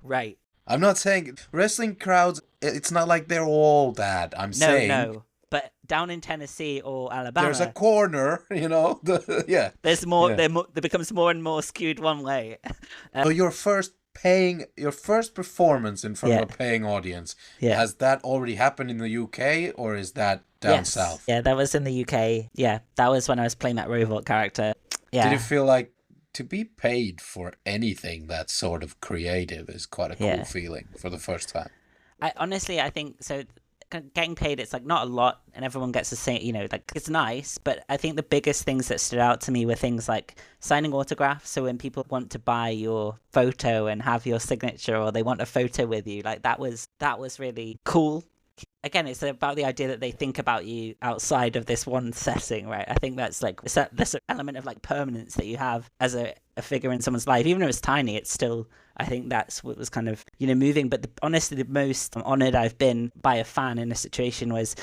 Right. I'm not saying wrestling crowds, it's not like they're all that. I'm saying... No. But down in Tennessee or Alabama, there's a corner, yeah. There's more, yeah. There becomes more and more skewed one way. So your first performance in front of a paying audience, has that already happened in the UK, or is that down south? Yeah, that was in the UK. Yeah, that was when I was playing that robot character. Yeah. Did you feel like to be paid for anything that's sort of creative is quite a cool feeling for the first time? I think so. Getting paid, it's like not a lot, and everyone gets the same, like it's nice, but I think the biggest things that stood out to me were things like signing autographs. So when people want to buy your photo and have your signature, or they want a photo with you, like that was really cool. Again, it's about the idea that they think about you outside of this one setting, right? I think that's like this element of like permanence that you have as a figure in someone's life. Even if it's tiny, it's still, I think that's what was kind of, moving. But honestly, the most honored I've been by a fan in a situation was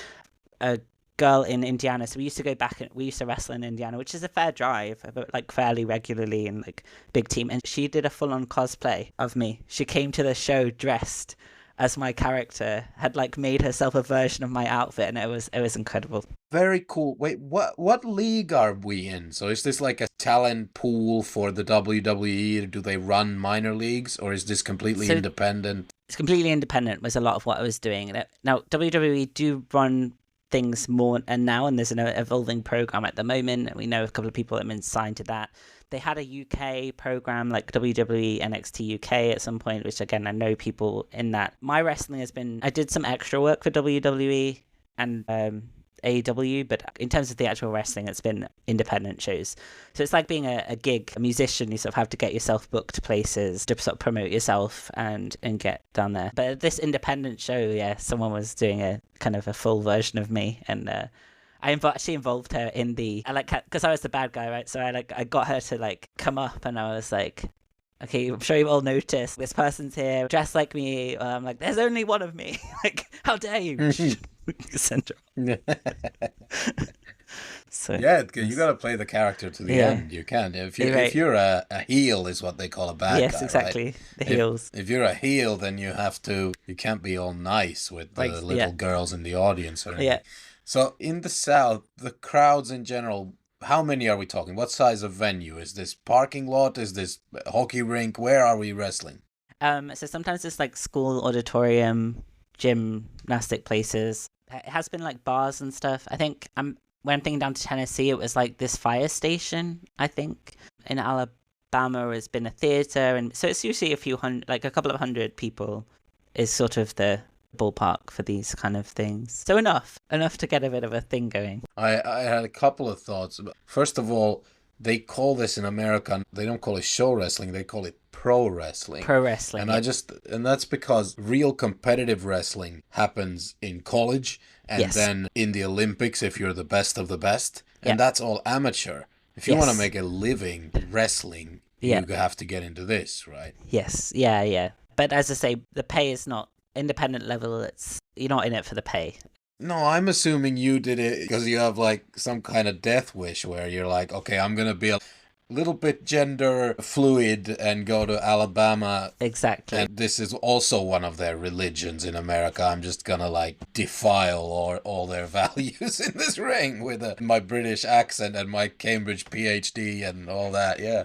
a girl in Indiana. So we used to wrestle in Indiana, which is a fair drive, but like fairly regularly, and like big team. And she did a full-on cosplay of me. She came to the show dressed as my character, had like made herself a version of my outfit, and it was incredible. Very cool. Wait, what league are we in? So is this like a talent pool for the WWE? Do they run minor leagues, or is this completely independent? It's completely independent was a lot of what I was doing. Now, WWE do run things more, and there's an evolving program at the moment. We know a couple of people that have been signed to that. They had a UK program like WWE NXT UK at some point, which again, I know people in that. My wrestling has been, I did some extra work for WWE and AEW, but in terms of the actual wrestling, it's been independent shows. So it's like being a gig, a musician. You sort of have to get yourself booked to sort of promote yourself and get down there. But this independent show, someone was doing a kind of a full version of me, and I actually involved her in because I was the bad guy, right? So I got her to like come up, and I was like, okay, I'm sure you've all noticed this person's here dressed like me. I'm like, there's only one of me. Like, how dare you? Syndrome. So you gotta play the character to the end. You can't. If you're a heel, is what they call a bad guy. Yes, exactly. Right? The heels. If you're a heel, then you can't be all nice with the little girls in the audience or anything. Yeah. So in the South, the crowds in general, how many are we talking? What size of venue? Is this parking lot? Is this hockey rink? Where are we wrestling? So sometimes it's like school auditorium, gymnastic places. It has been like bars and stuff. I think when I'm thinking down to Tennessee, it was like this fire station, I think. In Alabama, has been a theater. And so it's usually a couple of hundred people is sort of the ballpark for these kind of things. So enough to get a bit of a thing going. I had a couple of thoughts. First of all, they call this in America, they don't call it show wrestling, they call it pro wrestling. Pro wrestling. And that's because real competitive wrestling happens in college and then in the Olympics if you're the best of the best. And that's all amateur. If you want to make a living wrestling, you have to get into this, right? Yes. Yeah. But as I say, the pay is not independent level. You're not in it for the pay. No, I'm assuming you did it because you have like some kind of death wish where you're like, okay, I'm going to be a little bit gender fluid and go to Alabama. Exactly. And this is also one of their religions in America. I'm just going to like defile all their values in this ring with my British accent and my Cambridge PhD and all that. Yeah.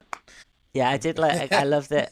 Yeah, I did like, I love the,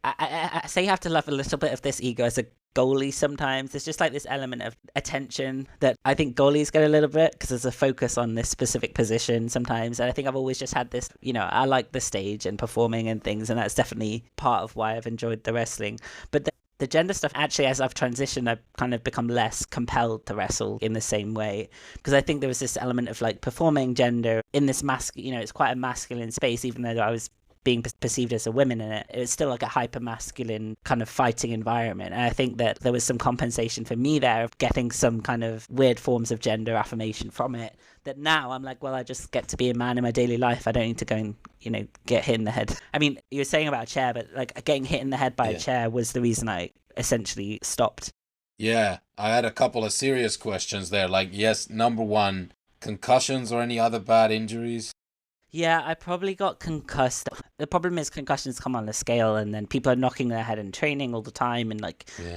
I say you have to love a little bit of this ego as a goalie sometimes. There's just like this element of attention that I think goalies get a little bit because there's a focus on this specific position sometimes. And I think I've always just had this, I like the stage and performing and things. And that's definitely part of why I've enjoyed the wrestling. But the gender stuff, actually, as I've transitioned, I've kind of become less compelled to wrestle in the same way. Because I think there was this element of like performing gender in this it's quite a masculine space, even though I was being perceived as a woman in it. It was still like a hyper masculine kind of fighting environment. And I think that there was some compensation for me there of getting some kind of weird forms of gender affirmation from it. That now I'm like, well, I just get to be a man in my daily life. I don't need to go and, get hit in the head. I mean, you were saying about a chair, but like getting hit in the head by a chair was the reason I essentially stopped. Yeah, I had a couple of serious questions there. Like, yes, number one, concussions or any other bad injuries? Yeah, I probably got concussed. The problem is concussions come on a scale, and then people are knocking their head in training all the time and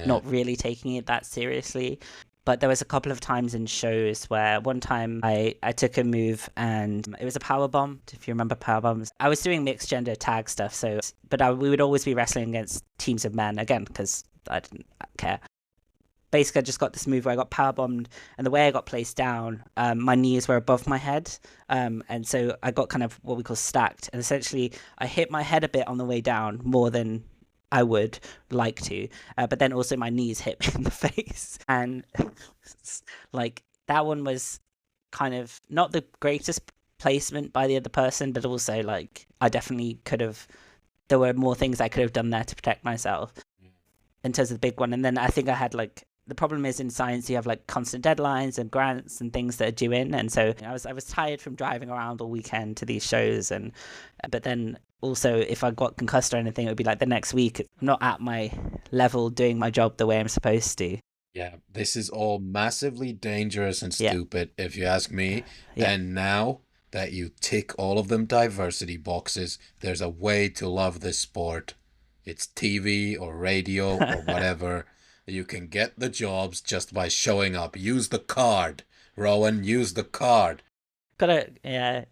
not really taking it that seriously. But there was a couple of times in shows where one time I took a move and it was a power bomb, if you remember power bombs. I was doing mixed gender tag stuff, we would always be wrestling against teams of men, again, because I didn't care. Basically, I just got this move where I got power bombed, and the way I got placed down, my knees were above my head, and so I got kind of what we call stacked. And essentially, I hit my head a bit on the way down more than I would like to, but then also my knees hit me in the face, and like that one was kind of not the greatest placement by the other person, but also like I definitely could have. There were more things I could have done there to protect myself. In terms of the big one, and then I think I had like. The problem is in science you have like constant deadlines and grants and things that are due in, and so I was tired from driving around all weekend to these shows, but then also if I got concussed or anything, it would be like the next week I'm not at my level doing my job the way I'm supposed to. Yeah, this is all massively dangerous and stupid if you ask me. And now that you tick all of them diversity boxes, there's a way to love this sport. It's TV or radio or whatever. You can get the jobs just by showing up. Use the card, Rowan. Use the card. They're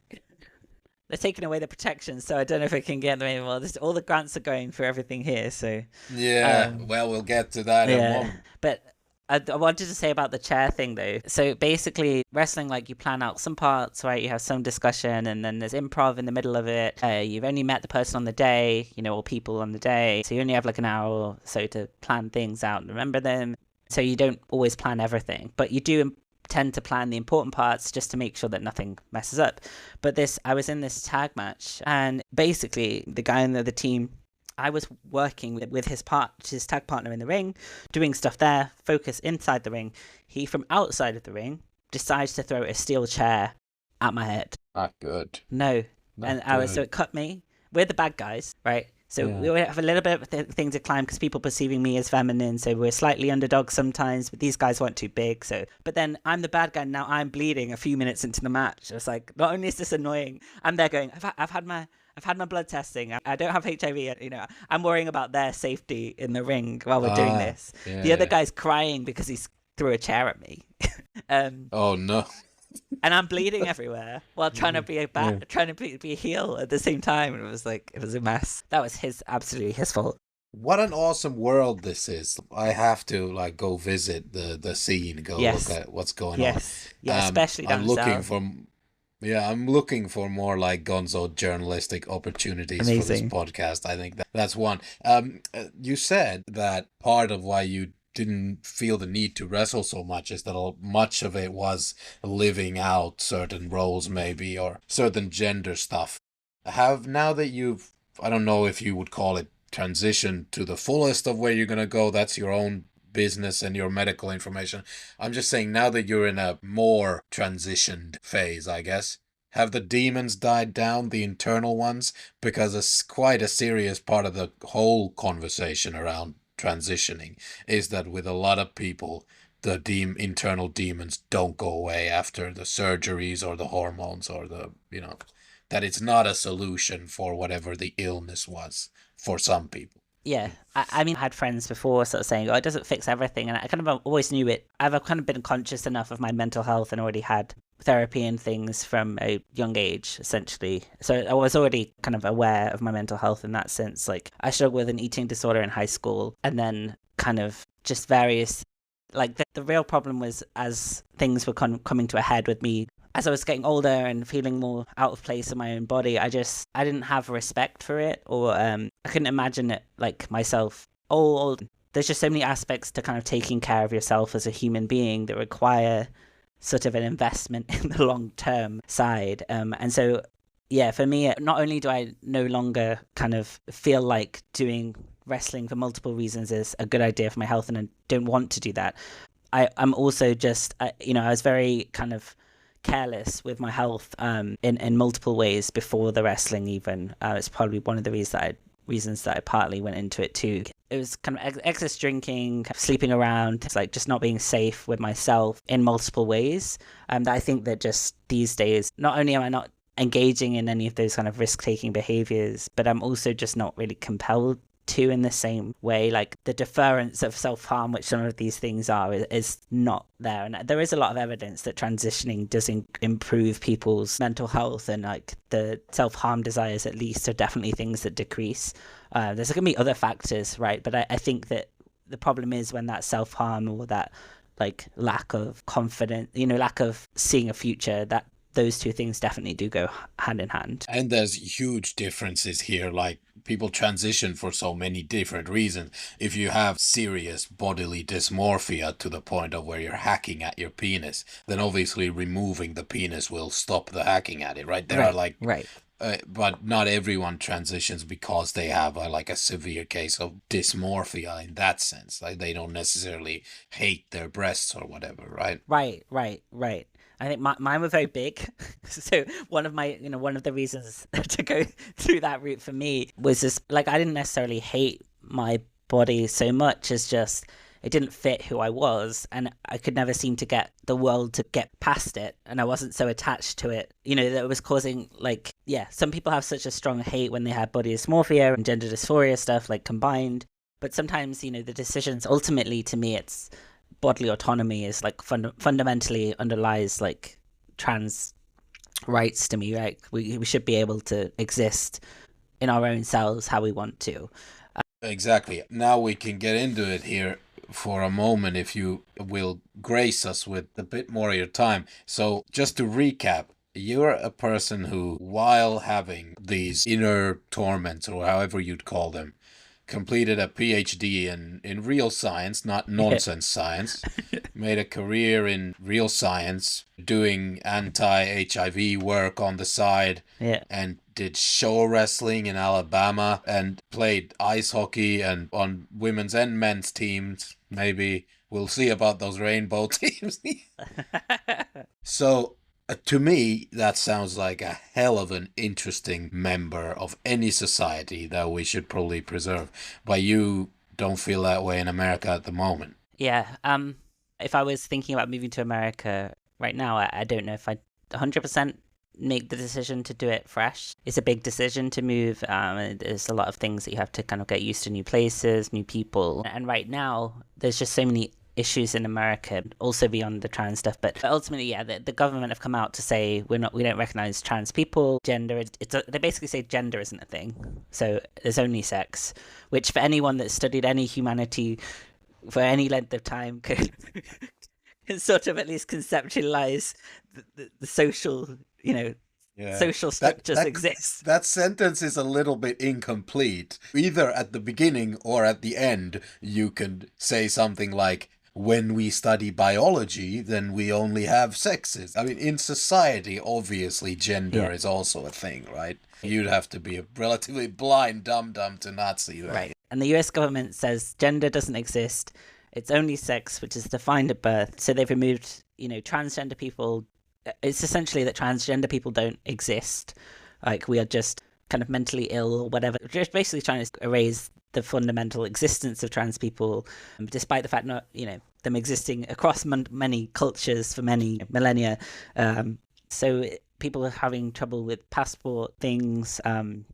taking away the protections, so I don't know if I can get them anymore. All the grants are going for everything here, so... Yeah, well, we'll get to that in a moment. But I wanted to say about the chair thing, though. So basically, wrestling, like, you plan out some parts, right? You have some discussion, and then there's improv in the middle of it. You've only met the person on the day, or people on the day. So you only have, like, an hour or so to plan things out and remember them. So you don't always plan everything. But you do tend to plan the important parts just to make sure that nothing messes up. But I was in this tag match, and basically, the guy in the team... I was working with his tag partner in the ring, doing stuff there, focus inside the ring. He, from outside of the ring, decides to throw a steel chair at my head. Not good. No. So it cut me. We're the bad guys, right? So we have a little bit of a thing to climb because people perceiving me as feminine, so we're slightly underdogs sometimes, but these guys weren't too big. But then I'm the bad guy, and now I'm bleeding a few minutes into the match. It's like, not only is this annoying, I'm there going, I've had my blood testing. I don't have HIV. I'm worrying about their safety in the ring while we're doing this. The other guy's crying because he threw a chair at me. Oh no! And I'm bleeding everywhere while trying to be be a heel at the same time. And it was a mess. That was absolutely his fault. What an awesome world this is. I have to go visit the scene, look at what's going on. Yeah, especially down south. I'm looking for more gonzo journalistic opportunities for this podcast. I think that's one. You said that part of why you didn't feel the need to wrestle so much is that much of it was living out certain roles, maybe, or certain gender stuff. Now that you've, I don't know if you would call it transition to the fullest of where you're going to go, that's your own business and your medical information. I'm just saying, now that you're in a more transitioned phase, I guess, have the demons died down, the internal ones? Because it's quite a serious part of the whole conversation around transitioning is that with a lot of people, the internal demons don't go away after the surgeries or the hormones or that it's not a solution for whatever the illness was for some people. Yeah, I mean, I had friends before sort of saying, "Oh, it doesn't fix everything," and I kind of always knew it. I've kind of been conscious enough of my mental health and already had therapy and things from a young age, essentially. So I was already kind of aware of my mental health in that sense. Like, I struggled with an eating disorder in high school, and then kind of just various. Like, the real problem was as things were coming to a head with me as I was getting older and feeling more out of place in my own body. I didn't have respect for it, or I couldn't imagine it like myself. There's just so many aspects to kind of taking care of yourself as a human being that require sort of an investment in the long-term side. And so, yeah, for me, not only do I no longer kind of feel like doing wrestling for multiple reasons is a good idea for my health, and I don't want to do that. I'm also just, I was very kind of careless with my health in multiple ways before the wrestling even. It's probably one of the reasons that I partly went into it too. It was kind of excess drinking, sleeping around, it's like just not being safe with myself in multiple ways. That I think that just these days, not only am I not engaging in any of those kind of risk-taking behaviors, but I'm also just not really compelled to in the same way. Like, the deference of self-harm, which some of these things are, is not there. And there is a lot of evidence that transitioning does improve people's mental health, and like the self-harm desires at least are definitely things that decrease. There's going to be other factors, right? But I think that the problem is when that self-harm or that like lack of confidence, lack of seeing a future, that those two things definitely do go hand in hand. And there's huge differences here. Like, people transition for so many different reasons. If you have serious bodily dysmorphia to the point of where you're hacking at your penis, then obviously removing the penis will stop the hacking at it, right? There are like, right. But not everyone transitions because they have like a severe case of dysmorphia in that sense. Like, they don't necessarily hate their breasts or whatever, right? Right. I think mine were very big. So one of the reasons to go through that route for me was just like, I didn't necessarily hate my body so much as just it didn't fit who I was, and I could never seem to get the world to get past it, and I wasn't so attached to it, that it was causing, like, some people have such a strong hate when they have body dysmorphia and gender dysphoria stuff, like, combined. But sometimes, the decisions, ultimately, to me, it's bodily autonomy is like fundamentally underlies like trans rights to me, right? We should be able to exist in our own selves how we want to. Exactly. Now we can get into it here for a moment, if you will grace us with a bit more of your time. So just to recap, you're a person who, while having these inner torments, or however you'd call them, completed a PhD in real science, not nonsense science, made a career in real science, doing anti-HIV work on the side, and did show wrestling in Alabama, and played ice hockey and on women's and men's teams. Maybe we'll see about those rainbow teams. So, to me, that sounds like a hell of an interesting member of any society that we should probably preserve. But you don't feel that way in America at the moment. Yeah. If I was thinking about moving to America right now, I don't know if I'd 100% make the decision to do it fresh. It's a big decision to move. There's a lot of things that you have to kind of get used to, new places, new people. And right now, there's just so many issues in America, also beyond the trans stuff. But ultimately, the government have come out to say we don't recognize trans people. Gender, they basically say gender isn't a thing. So there's only sex, which for anyone that's studied any humanity for any length of time could sort of at least conceptualize the social, Yeah. social That structures that exist. that sentence is a little bit incomplete. Either at the beginning or at the end, you could say something like, when we study biology, then we only have sexes. I mean, in society, obviously, Yeah. gender is also a thing, right? You'd have to be a relatively blind dum-dum to not see that. Right. And the US government says gender doesn't exist. It's only sex, which is defined at birth. So they've removed, transgender people. It's essentially that transgender people don't exist. Like, we are just kind of mentally ill or whatever. Just basically trying to erase the fundamental existence of trans people, despite the fact not, them existing across many cultures for many millennia. So people are having trouble with passport things. I'm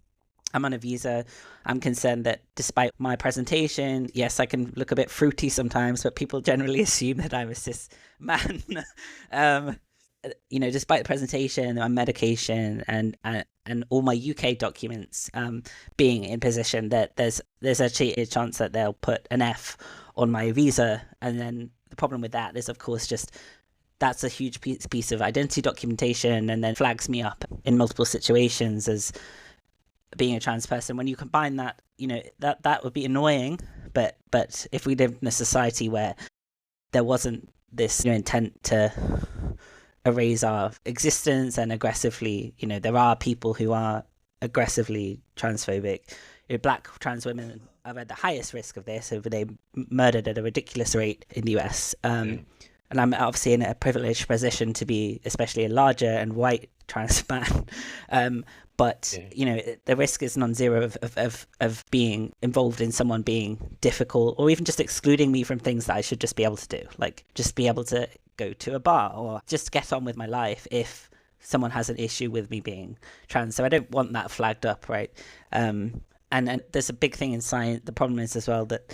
on a visa. I'm concerned that despite my presentation, yes, I can look a bit fruity sometimes, but people generally assume that I'm a cis man. Despite the presentation, my medication, and all my UK documents being in position, that there's actually a chance that they'll put an F on my visa, and then the problem with that is, of course, just that's a huge piece of identity documentation, and then flags me up in multiple situations as being a trans person. When you combine that, that would be annoying. But if we lived in a society where there wasn't this intent to erase our existence and aggressively, there are people who are aggressively transphobic. Black trans women are at the highest risk of this. They murdered at a ridiculous rate in the US. And I'm obviously in a privileged position to be especially a larger and white trans man. But the risk is non-zero of being involved in someone being difficult, or even just excluding me from things that I should just be able to do, like just be able to go to a bar or just get on with my life if someone has an issue with me being trans. So I don't want that flagged up, right? And there's a big thing in science. The problem is as well that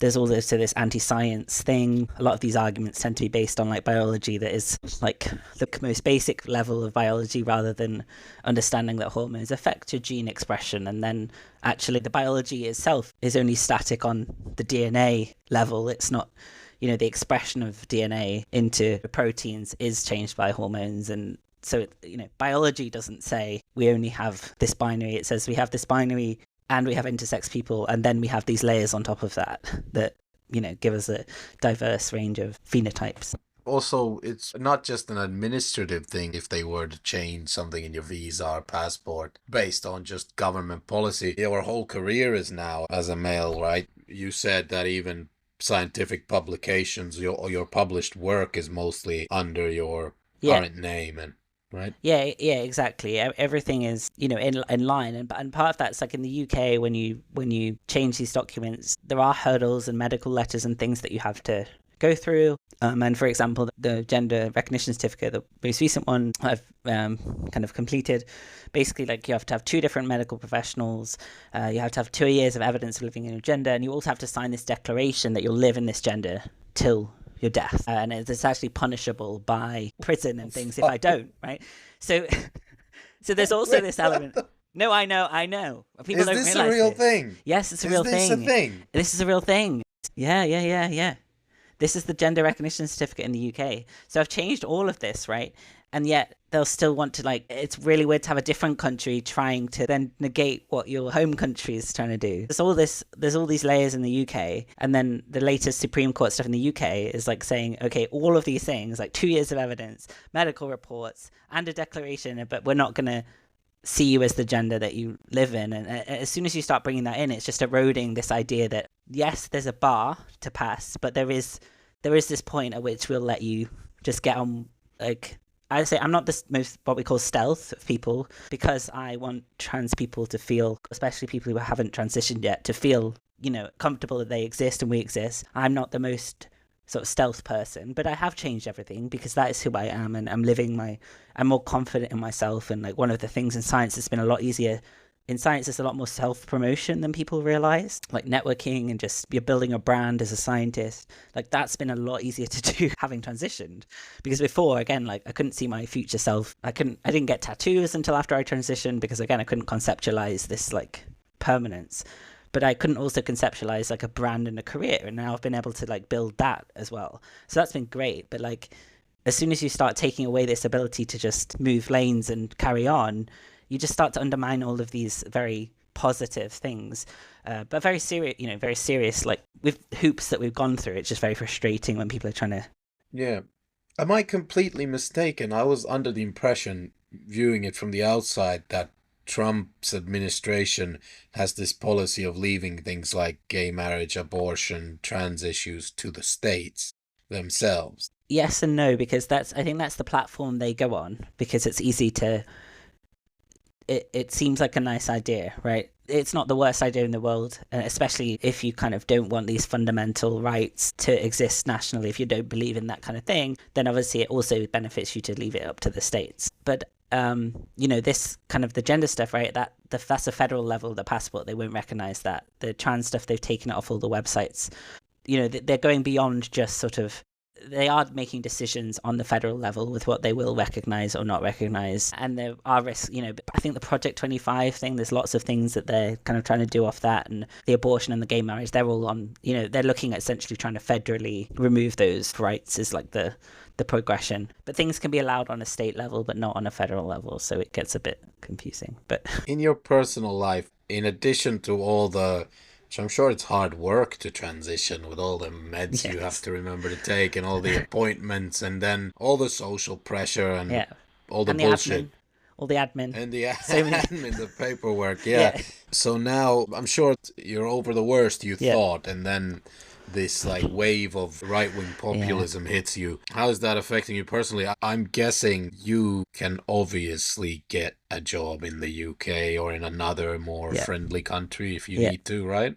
there's also this anti-science thing. A lot of these arguments tend to be based on like biology that is like the most basic level of biology, rather than understanding that hormones affect your gene expression. And then actually the biology itself is only static on the DNA level. It's not, the expression of DNA into proteins is changed by hormones. And so, biology doesn't say we only have this binary. It says we have this binary and we have intersex people, and then we have these layers on top of that give us a diverse range of phenotypes. Also, it's not just an administrative thing if they were to change something in your visa or passport based on just government policy. Your whole career is now as a male, right? You said that even scientific publications, your published work is mostly under your current name, and right? Yeah, exactly. Everything is, in line, and part of that's like in the UK when you change these documents, there are hurdles and medical letters and things that you have to go through. And for example, the gender recognition certificate, the most recent one I've kind of completed, basically like you have to have 2 different medical professionals, you have to have 2 years of evidence of living in your gender, and you also have to sign this declaration that you'll live in this gender till your death, and it's actually punishable by prison and things if I don't, right? So there's also this element. No, I know. People don't realize this a real thing? Yes, it's a real thing. Is this a thing? This is a real thing. Yeah. This is the gender recognition certificate in the UK. So I've changed all of this, right? And yet they'll still want to, it's really weird to have a different country trying to then negate what your home country is trying to do. There's all these layers in the UK, and then the latest Supreme Court stuff in the UK is like saying, okay, all of these things, like 2 years of evidence, medical reports, and a declaration, but we're not going to see you as the gender that you live in. And as soon as you start bringing that in, it's just eroding this idea that, yes, there's a bar to pass, but there is this point at which we'll let you just get on, I say I'm not the most what we call stealth of people, because I want trans people to feel, especially people who haven't transitioned yet, to feel, comfortable that they exist and we exist. I'm not the most sort of stealth person, but I have changed everything because that is who I am, and I'm more confident in myself. And like one of the things in science that's been a lot easier. In science, there's a lot more self-promotion than people realize, like networking and just you're building a brand as a scientist. Like that's been a lot easier to do having transitioned, because before, again, like I couldn't see my future self. I didn't get tattoos until after I transitioned, because again, I couldn't conceptualize this like permanence, but I couldn't also conceptualize like a brand and a career. And now I've been able to like build that as well. So that's been great. But like as soon as you start taking away this ability to just move lanes and carry on, you just start to undermine all of these very positive things. But very serious, very serious, like with hoops that we've gone through. It's just very frustrating when people are trying to. Yeah. Am I completely mistaken? I was under the impression, viewing it from the outside, that Trump's administration has this policy of leaving things like gay marriage, abortion, trans issues to the states themselves. Yes and no, because I think that's the platform they go on, because it's easy to. It seems like a nice idea, right? It's not the worst idea in the world, especially if you kind of don't want these fundamental rights to exist nationally. If you don't believe in that kind of thing, then obviously it also benefits you to leave it up to the states. But this kind of the gender stuff, right? That's a federal level. The passport, they won't recognize that. The trans stuff, they've taken it off all the websites. They're going beyond just sort of. They are making decisions on the federal level with what they will recognize or not recognize. And there are risks, I think the Project 25 thing, there's lots of things that they're kind of trying to do off that. And the abortion and the gay marriage, they're all on, they're looking at essentially trying to federally remove those rights is like the progression. But things can be allowed on a state level, but not on a federal level. So it gets a bit confusing. But in your personal life, in addition to all the... So I'm sure it's hard work to transition with all the meds you have to remember to take and all the appointments and then all the social pressure and all the bullshit. All the admin. And the admin, the paperwork, yeah. So now I'm sure you're over the worst you thought, and then this like wave of right-wing populism hits you. How is that affecting you personally? I'm guessing you can obviously get a job in the UK or in another more friendly country if you need to, right?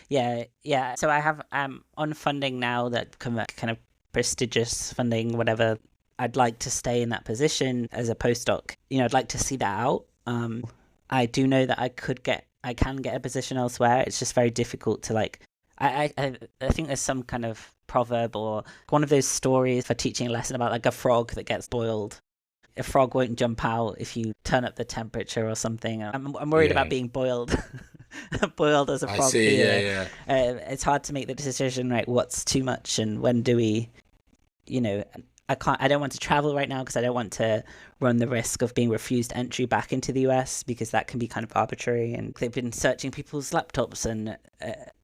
Yeah. So I have on funding now that kind of prestigious funding, whatever. I'd like to stay in that position as a postdoc. I'd like to see that out. I do know that I can get a position elsewhere. It's just very difficult to like. I think there's some kind of proverb or one of those stories for teaching a lesson about like a frog that gets boiled. A frog won't jump out if you turn up the temperature or something. I'm worried about being boiled. Boiled as a frog. I see, yeah. It's hard to make the decision, right? What's too much and when do we, I don't want to travel right now because I don't want to run the risk of being refused entry back into the US because that can be kind of arbitrary. And they've been searching people's laptops and,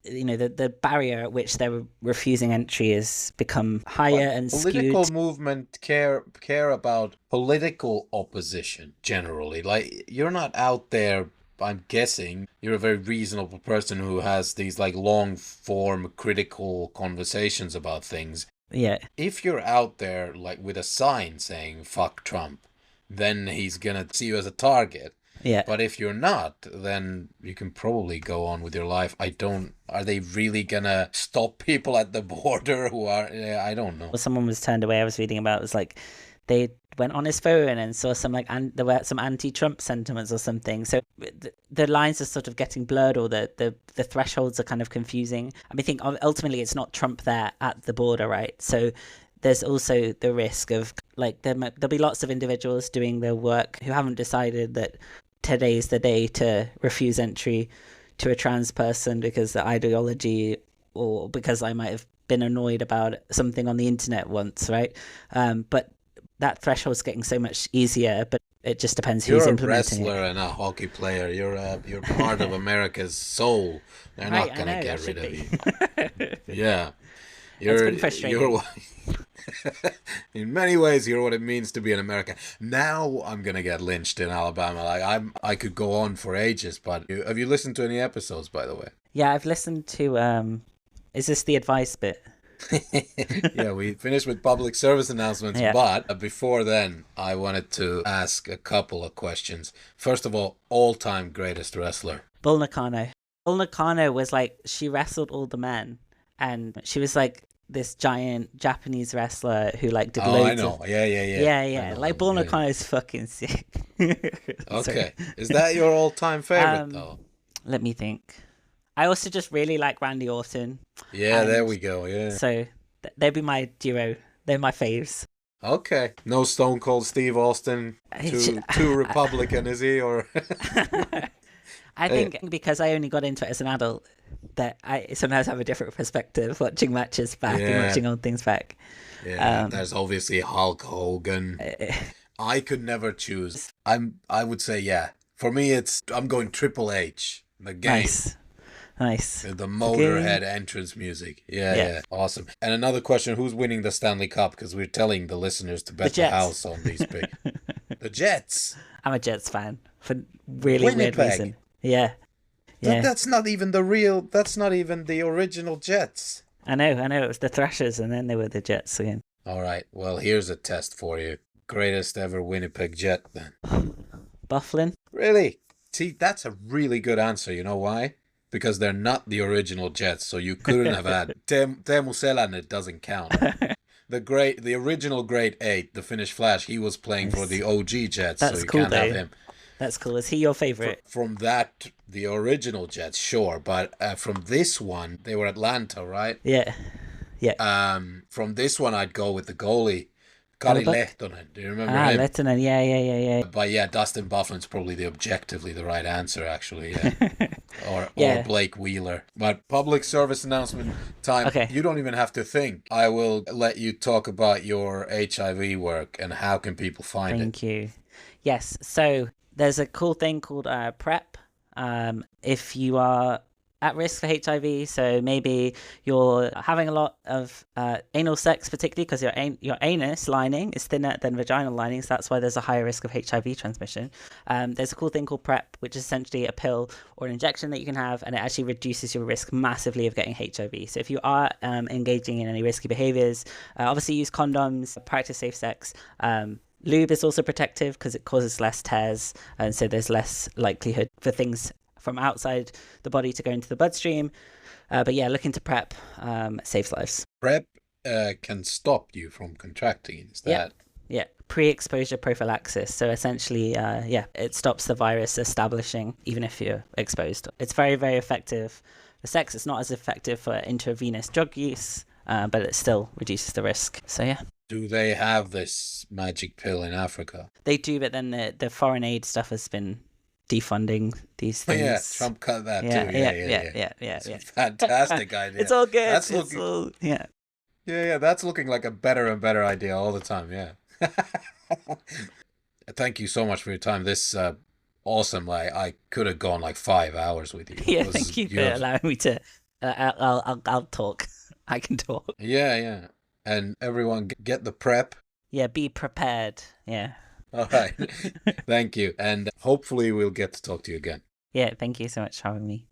the barrier at which they're refusing entry has become higher and skewed. Political movement care about political opposition generally. Like, you're not out there... I'm guessing you're a very reasonable person who has these like long form critical conversations about things. Yeah. If you're out there like with a sign saying fuck Trump, then he's gonna see you as a target. Yeah. But if you're not, then you can probably go on with your life. Are they really gonna stop people at the border who are, I don't know. Well, someone was turned away, I was reading about, it was like, they went on his phone and saw some like there were some anti-Trump sentiments or something. So the lines are sort of getting blurred, or the thresholds are kind of confusing. I think ultimately it's not Trump there at the border, right? So there's also the risk of like there'll be lots of individuals doing their work who haven't decided that today's the day to refuse entry to a trans person because the ideology or because I might have been annoyed about something on the internet once, right? But that threshold's getting so much easier, but it just depends who's implementing it. You're a wrestler and a hockey player. You're part of America's soul. They're not going to get rid of you. Yeah. It's been frustrating. In many ways, you're what it means to be an American. Now I'm going to get lynched in Alabama. Like I could go on for ages, but have you listened to any episodes, by the way? Yeah, I've listened to, is this the advice bit? Yeah, we finished with public service announcements, but before then, I wanted to ask a couple of questions. First of all-time greatest wrestler. Bull Nakano. Bull Nakano was like, she wrestled all the men, and she was like this giant Japanese wrestler who like did loads. I know. Yeah. Like Bull Nakano is fucking sick. Okay, is that your all-time favorite though? Let me think. I also just really like Randy Orton. Yeah, there we go, yeah. So they'd be my duo. They're my faves. Okay. No Stone Cold Steve Austin. Too Republican, is he? Or I think because I only got into it as an adult, that I sometimes have a different perspective watching matches back and Yeah, watching old things back. yeah. Um, There's obviously Hulk Hogan. I could never choose. I would say yeah. For me, I'm going Triple H, the game. nice, nice. The The game. Motorhead entrance music. Yeah, Yeah, yeah. Awesome. And another question, who's winning the Stanley Cup? Because we're telling the listeners to the bet the Jets. house on these picks. The Jets. I'm a Jets fan for really weird Winnipeg. reason. Yeah, yeah. That's not even the real, that's not even the original Jets. I know, I know. It was the Thrashers, and then they were the Jets again. All right. Well, here's a test for you. Greatest ever Winnipeg Jet then. Bufflin. Really? See, that's a really good answer. You know why? Because they're not the original Jets, so you couldn't have had Teemu Selänne doesn't count. The original Great Eight, the Finnish Flash, he was playing for the OG Jets, so That's you cool can't have though. him. That's cool. Is he your favorite? From that, the original Jets, sure, but from this one, they were Atlanta, right? Yeah, yeah. From this one, I'd go with the goalie, Kari Hellebuck? Lehtonen. Do you remember Ah, him? Lehtinen. Yeah, yeah, yeah, yeah. But yeah, Dustin Bufflin's probably the objectively the right answer, actually. Yeah. Or Yeah. Blake Wheeler. But public service announcement time. Okay. You don't even have to think. I will let you talk about your HIV work and how can people find Thank you. Yes. So there's a cool thing called PrEP. If you are at risk for HIV, so maybe you're having a lot of anal sex, particularly because your anus lining is thinner than vaginal lining, so that's why there's a higher risk of HIV transmission. There's a cool thing called PrEP, which is essentially a pill or an injection that you can have, and it actually reduces your risk massively of getting HIV. So if you are engaging in any risky behaviors, obviously use condoms, practice safe sex. Lube is also protective because it causes less tears, and so there's less likelihood for things from outside the body to go into the bloodstream. But yeah, look into PrEP. Saves lives. PrEP can stop you from contracting. Is that? Yeah, pre-exposure prophylaxis. So essentially, it stops the virus establishing even if you're exposed. It's very, very effective for sex. It's not as effective for intravenous drug use, but it still reduces the risk. So yeah. Do they have this magic pill in Africa? They do, but then the foreign aid stuff has been defunding these things. Yeah, Trump cut that too. Yeah. It's a fantastic idea. It's all good. That's looking, yeah. Yeah, that's looking like a better and better idea all the time. Yeah. Thank you so much for your time. This awesome. Like I could have gone like 5 hours with you. Yeah, thank you for allowing me to. I'll talk. I can talk. Yeah. And everyone get the PrEP. Yeah, be prepared. Yeah. All right. Thank you. And hopefully we'll get to talk to you again. Yeah, thank you so much for having me.